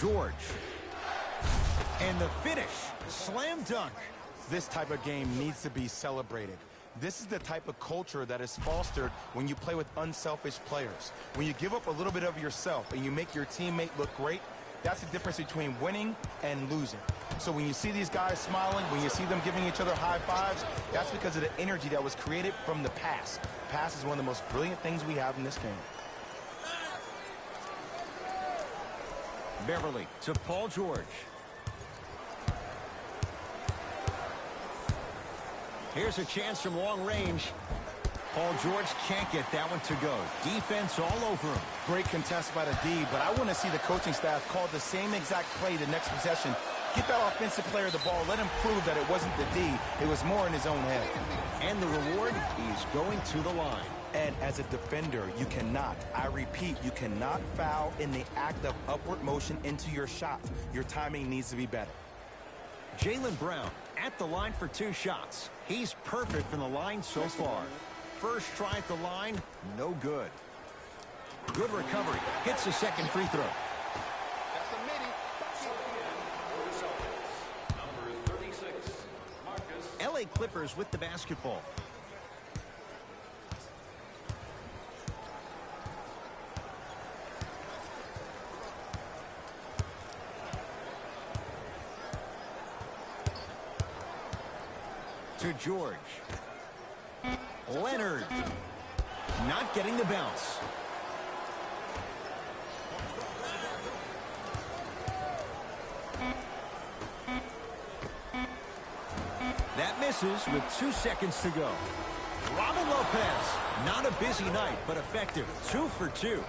George. And the finish. Slam dunk. This type of game needs to be celebrated. This is the type of culture that is fostered when you play with unselfish players. When you give up a little bit of yourself and you make your teammate look great, that's the difference between winning and losing. So when you see these guys smiling, when you see them giving each other high fives, that's because of the energy that was created from the pass. Pass is one of the most brilliant things we have in this game. Beverly to Paul George. Here's a chance from long range. Paul George can't get that one to go. Defense all over him. Great contest by the D, but I want to see the coaching staff call the same exact play the next possession. Get that offensive player the ball. Let him prove that it wasn't the D. It was more in his own head. And the reward, he's going to the line. And as a defender, you cannot, I repeat, you cannot foul in the act of upward motion into your shot. Your timing needs to be better. Jaylen Brown at the line for 2 shots. He's perfect from the line so far. First try at the line, no good. Good recovery. Hits the second free throw. Number 36, Marcus. LA Clippers with the basketball. To George. Leonard. Not getting the bounce. That misses with 2 seconds to go. Robin Lopez. Not a busy night, but effective. 2 for 2.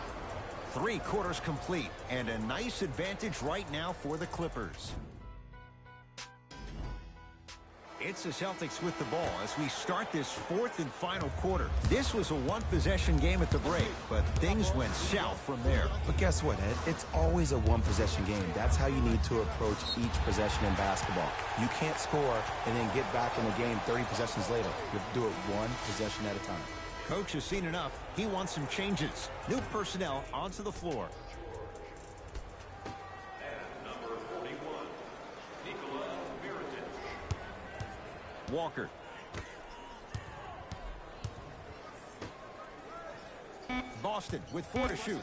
3 quarters complete, and a nice advantage right now for the Clippers. It's the Celtics with the ball as we start this 4th and final quarter. This was a one-possession game at the break, but things went south from there. But guess what, Ed? It's always a one-possession game. That's how you need to approach each possession in basketball. You can't score and then get back in the game 30 possessions later. You have to do it one possession at a time. Coach has seen enough. He wants some changes. New personnel onto the floor. Walker. Boston with 4 to shoot.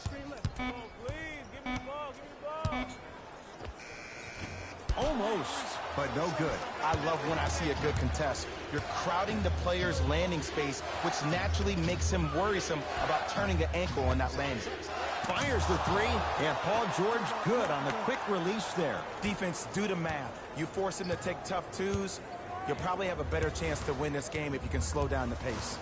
Oh, please, give me the ball, give me the ball. Almost, but no good. I love when I see a good contest. You're crowding the player's landing space, which naturally makes him worrisome about turning the ankle on that landing. Fires the 3, and Paul George good on the quick release there. Defense, do the math. You force him to take tough 2s, you'll probably have a better chance to win this game if you can slow down the pace.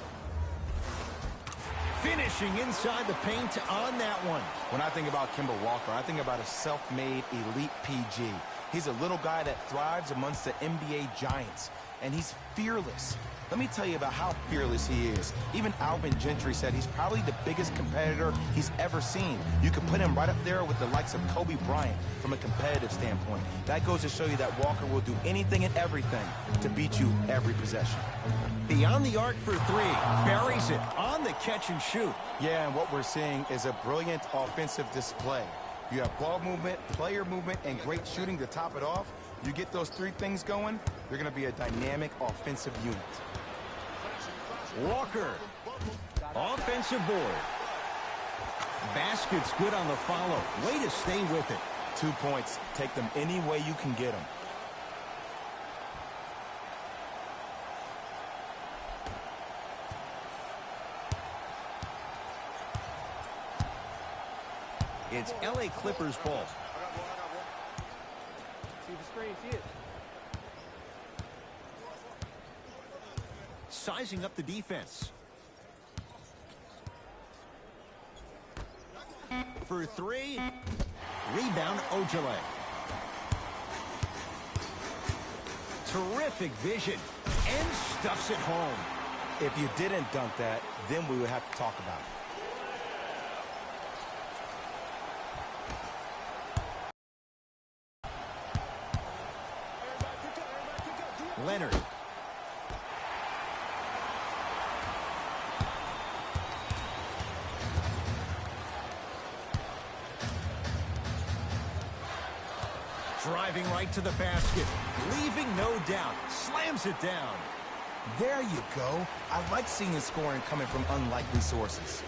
Finishing inside the paint on that one. When I think about Kemba Walker, I think about a self-made elite PG. He's a little guy that thrives amongst the NBA giants, and he's fearless. Let me tell you about how fearless he is. Even Alvin Gentry said he's probably the biggest competitor he's ever seen. You could put him right up there with the likes of Kobe Bryant from a competitive standpoint. That goes to show you that Walker will do anything and everything to beat you every possession. Beyond the arc for 3. Buries it on the catch and shoot. Yeah, and what we're seeing is a brilliant offensive display. You have ball movement, player movement, and great shooting to top it off. You get those 3 things going, you're going to be a dynamic offensive unit. Walker. Offensive board. Basket's good on the follow. Way to stay with it. 2 points. Take them any way you can get them. It's LA Clippers ball. See the screen, see it. Sizing up the defense. For 3. Rebound, Ojale. Terrific vision. And stuffs it home. If you didn't dunk that, then we would have to talk about it. Leonard. Driving right to the basket, leaving no doubt, slams it down. There you go. I like seeing his scoring coming from unlikely sources.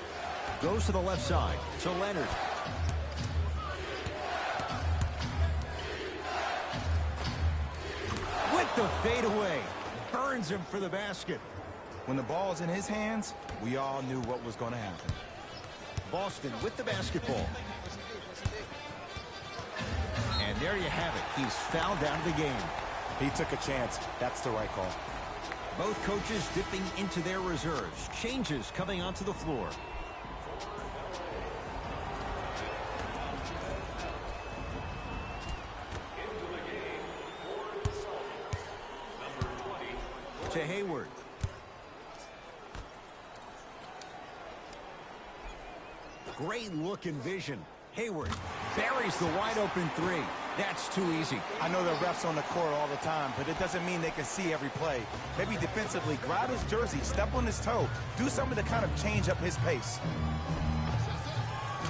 Goes to the left side, to Leonard. With the fadeaway, burns him for the basket. When the ball is in his hands, we all knew what was going to happen. Boston with the basketball. And there you have it. He's fouled out of the game. He took a chance. That's the right call. Both coaches dipping into their reserves. Changes coming onto the floor. Into the game for the Celtics. Number 20. To Hayward. Great look and vision. Hayward buries the wide open three. That's too easy. I know the refs on the court all the time, but it doesn't mean they can see every play. Maybe defensively, grab his jersey, step on his toe, do something to kind of change up his pace.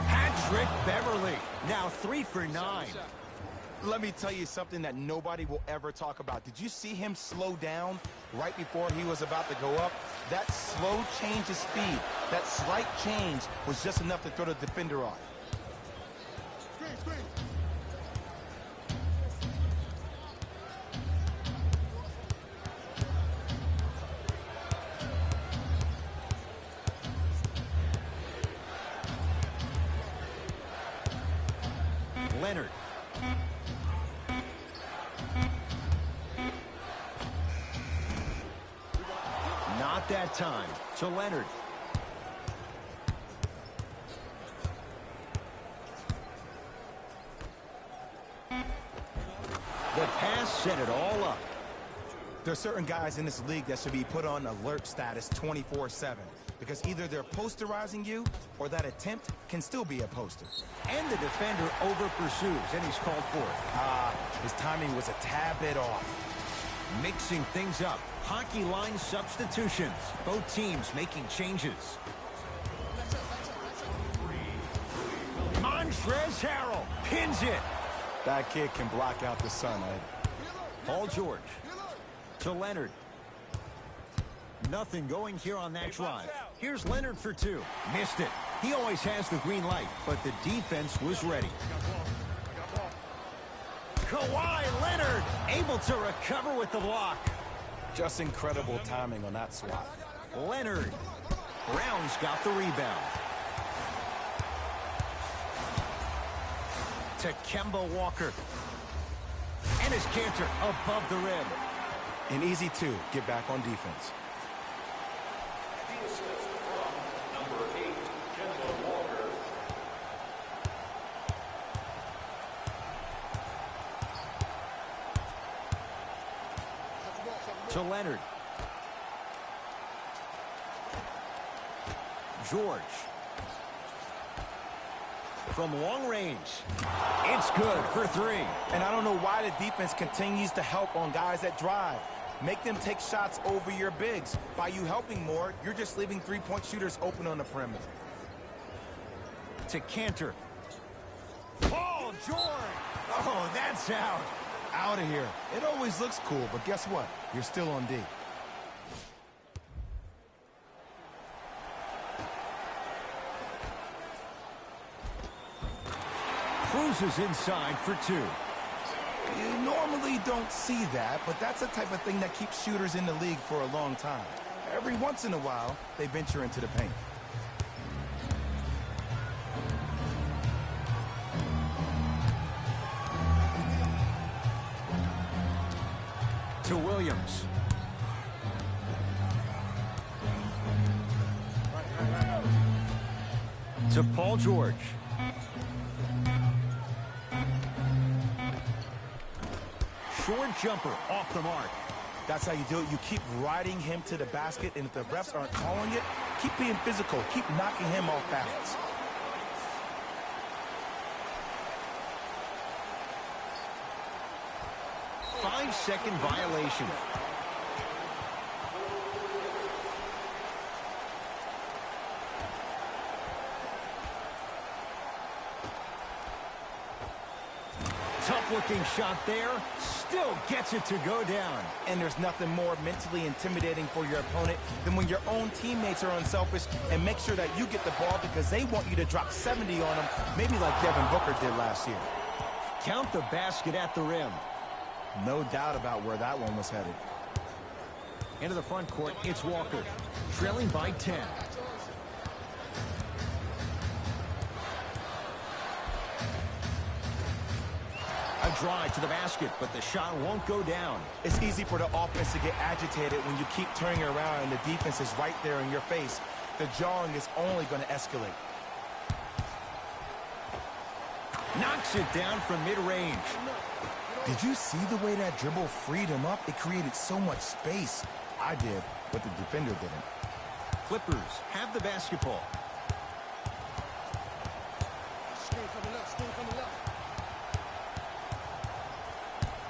Patrick Beverly, now 3 for 9. Let me tell you something that nobody will ever talk about. Did you see him slow down right before he was about to go up? That slow change of speed, that slight change was just enough to throw the defender off. Leonard. Not that time. To Leonard. The pass set it all up. There are certain guys in this league that should be put on alert status 24/7 because either they're posterizing you or that attempt can still be a poster. And the defender over pursues, and he's called for it. His timing was a tad bit off. Mixing things up. Hockey line substitutions. Both teams making changes. Montrezl Harrell pins it. That kid can block out the sun, Ed. Paul George. To Leonard. Nothing going here on that drive. Here's Leonard for 2. Missed it. He always has the green light, but the defense was ready. Kawhi Leonard able to recover with the block. Just incredible timing on that swat. Leonard. Brown's got the rebound. To Kemba Walker. And his Cantor above the rim. An easy 2. Get back on defense. The assist from number 8, Kemba Walker. To Leonard. George. From long range. It's good for 3. And I don't know why the defense continues to help on guys that drive. Make them take shots over your bigs. By you helping more, you're just leaving three-point shooters open on the perimeter. To Cantor. Paul George. Oh, that's out. Out of here. It always looks cool, but guess what? You're still on D. Cruises inside for 2. You normally don't see that, but that's the type of thing that keeps shooters in the league for a long time. Every once in a while, they venture into the paint. To Williams. To Paul George. Short jumper off the mark. That's how you do it. You keep riding him to the basket, and if the refs aren't calling it, keep being physical. Keep knocking him off balance. 5-second violation. Tough-looking shot there. Still gets it to go down. And there's nothing more mentally intimidating for your opponent than when your own teammates are unselfish and make sure that you get the ball because they want you to drop 70 on them, maybe like Devin Booker did last year. Count the basket at the rim. No doubt about where that one was headed. Into the front court, it's Walker, trailing by 10. A drive to the basket, but the shot won't go down. It's easy for the offense to get agitated when you keep turning around and the defense is right there in your face. The jawing is only going to escalate. Knocks it down from mid-range. Did you see the way that dribble freed him up? It created so much space. I did, but the defender didn't. Clippers have the basketball.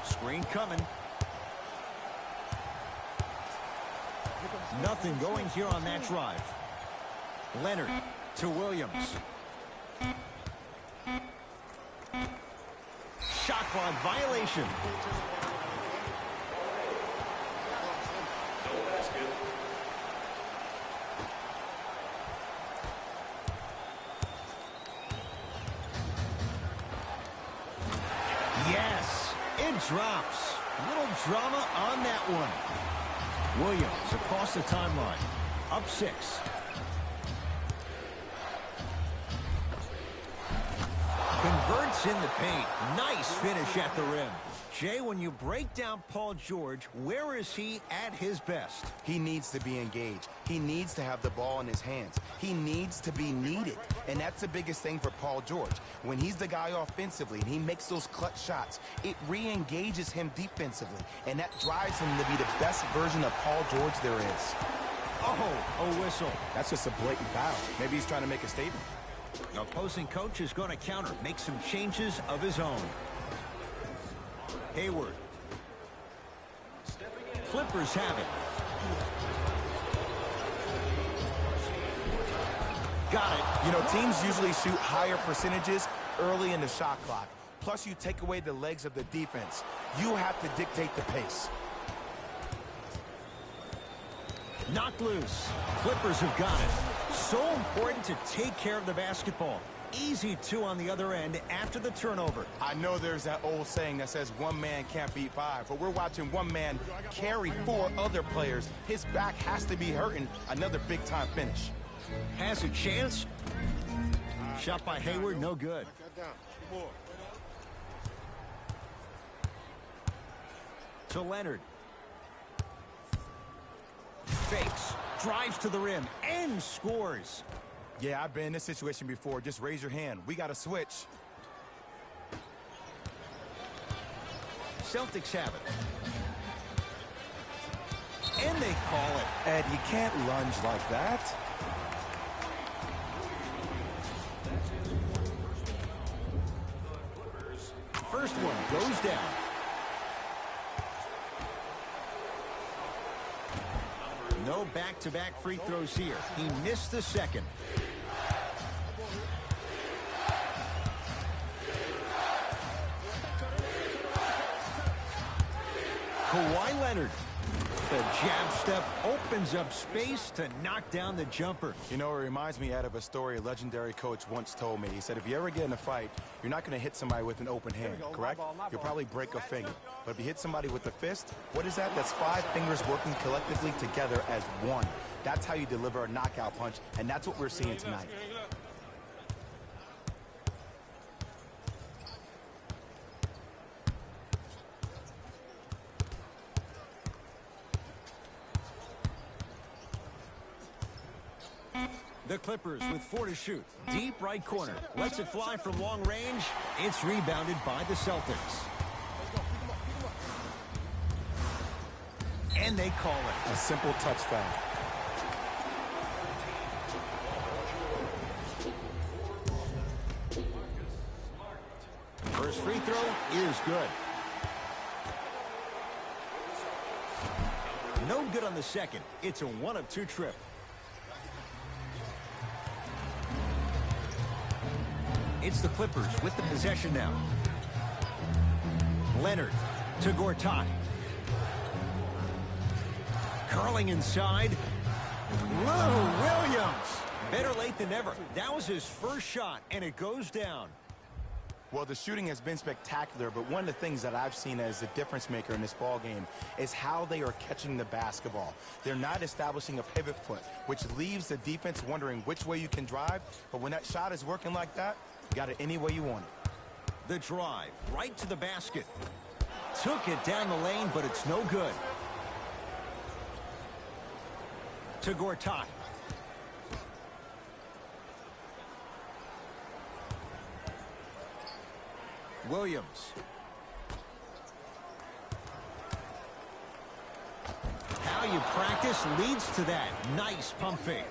Screen coming. Nothing going here on that drive. Leonard to Williams. Shot clock violation. No basket. Yes, it drops. A little drama on that one. Williams across the timeline. Up 6. Converts in the paint. Nice finish at the rim. Jay, when you break down Paul George, where is he at his best? He needs to be engaged. He needs to have the ball in his hands. He needs to be needed. And that's the biggest thing for Paul George. When he's the guy offensively and he makes those clutch shots, it re-engages him defensively. And that drives him to be the best version of Paul George there is. Oh, a whistle. That's just a blatant foul. Maybe he's trying to make a statement. The opposing coach is going to counter, make some changes of his own. Hayward. Clippers have it. Got it. You know, teams usually shoot higher percentages early in the shot clock. Plus, you take away the legs of the defense. You have to dictate the pace. Knocked loose. Clippers have got it. So important to take care of the basketball. Easy 2 on the other end after the turnover. I know there's that old saying that says one man can't beat 5, but we're watching one man carry 4 other players. His back has to be hurting. Another big-time finish. Has a chance. Shot by Hayward, no good. To Leonard. Fakes, drives to the rim, and scores. Yeah, I've been in this situation before. Just raise your hand. We got to switch. Celtics have it. And they call it. Ed, you can't lunge like that. First one goes down. No back-to-back free throws here. He missed the second. Kawhi Leonard. The jab step opens up space to knock down the jumper. You know, it reminds me, Ed, of a story a legendary coach once told me. He said, if you ever get in a fight, you're not going to hit somebody with an open hand, correct? You'll probably break a finger. But if you hit somebody with a fist, what is that? That's 5 fingers working collectively together as one. That's how you deliver a knockout punch, and that's what we're seeing tonight. The Clippers with 4 to shoot. Deep right corner. Lets it fly from long range. It's rebounded by the Celtics. And they call it. A simple touch foul. First free throw is good. No good on the second. It's a 1 of 2 trip. It's the Clippers with the possession now. Leonard to Gortat. Curling inside. Lou Williams. Better late than never. That was his first shot, and it goes down. Well, the shooting has been spectacular, but one of the things that I've seen as a difference maker in this ball game is how they are catching the basketball. They're not establishing a pivot foot, which leaves the defense wondering which way you can drive, but when that shot is working like that, you got it any way you want it. The drive, right to the basket. Took it down the lane, but it's no good. To Gortat. Williams. How you practice leads to that. Nice pump fake.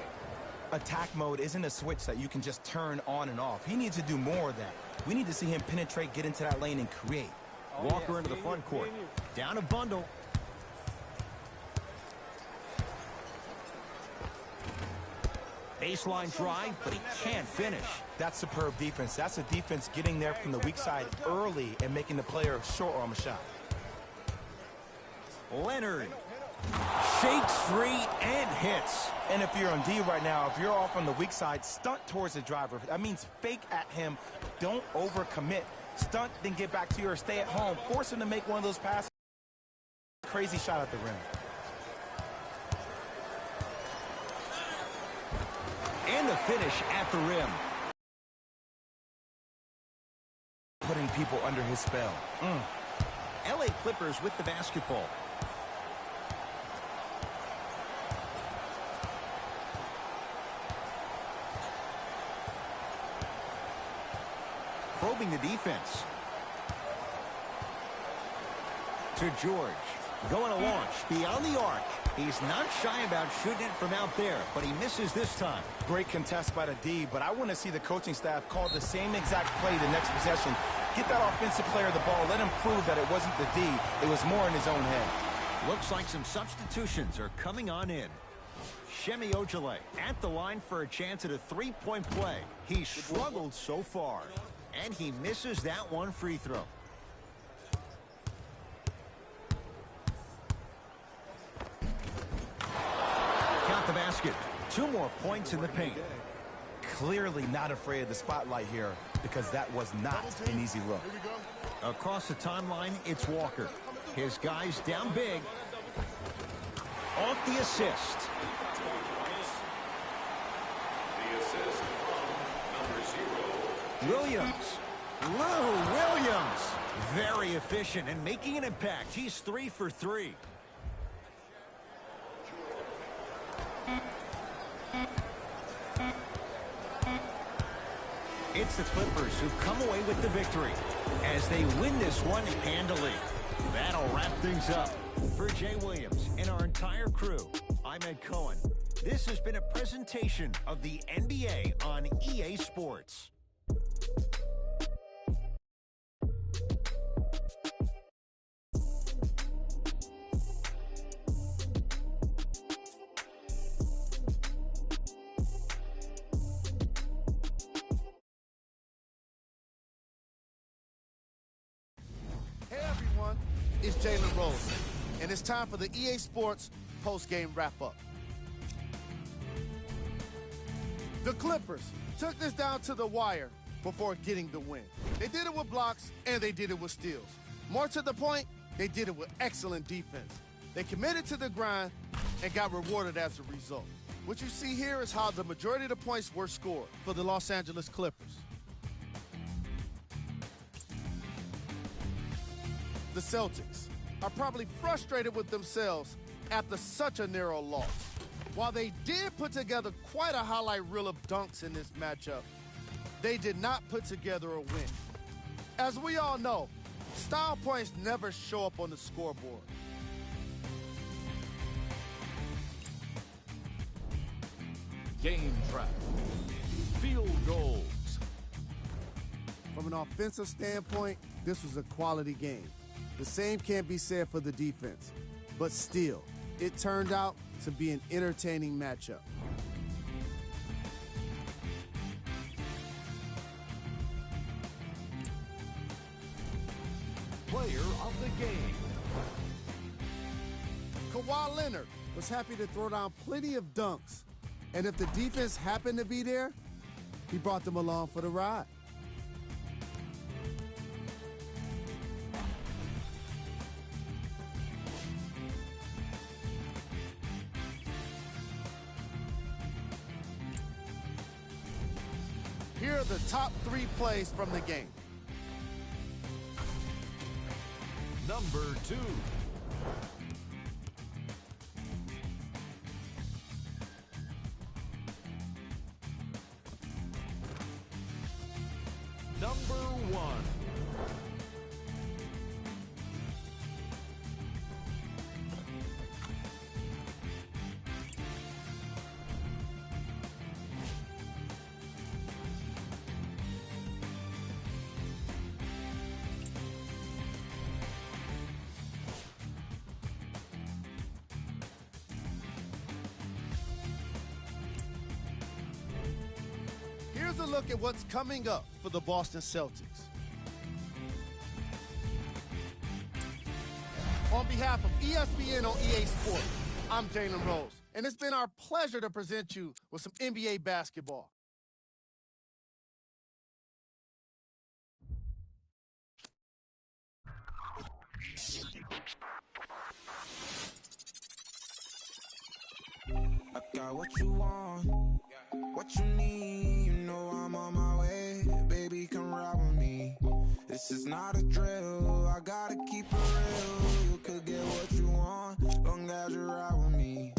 Attack mode isn't a switch that you can just turn on and off. He needs to do more of that. We need to see him penetrate, get into that lane, and create. Walker into the front court. Down a bundle. Baseline drive, but he can't finish. That's superb defense. That's a defense getting there from the weak side early and making the player short arm a shot. Leonard shakes free and hits. And if you're on D right now, if you're off on the weak side, stunt towards the driver. That means fake at him. Don't overcommit. Stunt, then get back to your stay at home. Force him to make one of those passes. Crazy shot at the rim. And the finish at the rim. Putting people under his spell. LA Clippers with the basketball. Probing the defense. To George. Going to launch beyond the arc. He's not shy about shooting it from out there, but he misses this time. Great contest by the D, but I want to see the coaching staff call the same exact play the next possession. Get that offensive player the ball. Let him prove that it wasn't the D. It was more in his own head. Looks like some substitutions are coming on in. Shemi Ojale at the line for a chance at a three-point play. He struggled so far, and he misses that one free throw. Count the basket. 2 more points in the paint. Clearly not afraid of the spotlight here because that was not an easy look. Across the timeline, it's Walker. His guys down big. Off the assist. The assist from number 0. Williams. Lou Williams. Very efficient and making an impact. He's 3 for 3. It's the Clippers who come away with the victory as they win this one handily. That'll wrap things up. For Jay Williams and our entire crew, I'm Ed Cohen. This has been a presentation of the NBA on EA Sports. It's Jalen Rose, and it's time for the EA Sports post-game wrap-up. The Clippers took this down to the wire before getting the win. They did it with blocks, and they did it with steals. More to the point, they did it with excellent defense. They committed to the grind and got rewarded as a result. What you see here is how the majority of the points were scored for the Los Angeles Clippers. The Celtics are probably frustrated with themselves after such a narrow loss. While they did put together quite a highlight reel of dunks in this matchup, they did not put together a win. As we all know, style points never show up on the scoreboard. Game trap. Field goals. From an offensive standpoint, this was a quality game. The same can't be said for the defense. But still, it turned out to be an entertaining matchup. Player of the game. Kawhi Leonard was happy to throw down plenty of dunks. And if the defense happened to be there, he brought them along for the ride. Here are the top 3 plays from the game. Number 2. Number 1. Here's a look at what's coming up for the Boston Celtics. On behalf of ESPN on EA Sports, I'm Jalen Rose, and it's been our pleasure to present you with some NBA basketball. I got what you want, what you need. You know I'm on my way, baby, come ride with me. This is not a drill, I gotta keep it real. You could get what you want, long as you ride with me.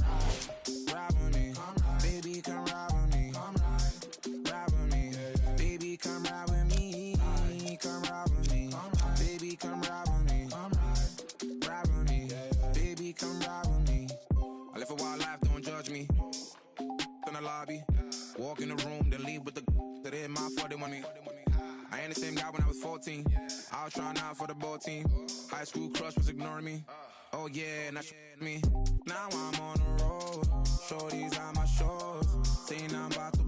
Ride with me, baby, come ride with me. Ride with me, baby, come ride with me. Come ride with me, baby, come ride with me. Ride with me, baby, come ride with me. I live a wild life, don't judge me. In the lobby, walk in the room, then leave with the that ain't my fault, they want me. I ain't the same guy when I was 14. I was trying out for the ball team. High school crush was ignoring me. Oh yeah, now me. Now I'm on the road. Shorties on my shows. Saying I'm about to.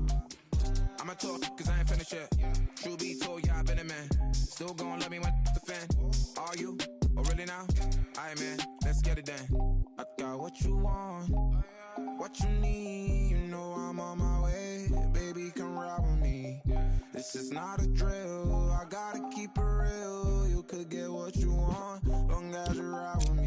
I'ma talk cause I ain't finished yet. True be told, yeah, I been a man. Still gon' love me when the fan. Are you? Oh really now? Aight man, let's get it done. I got what you want, what you need. You know I'm on my way, baby, come ride with me. This is not a drill, I gotta keep it real. You could get what you want, long as you ride with me.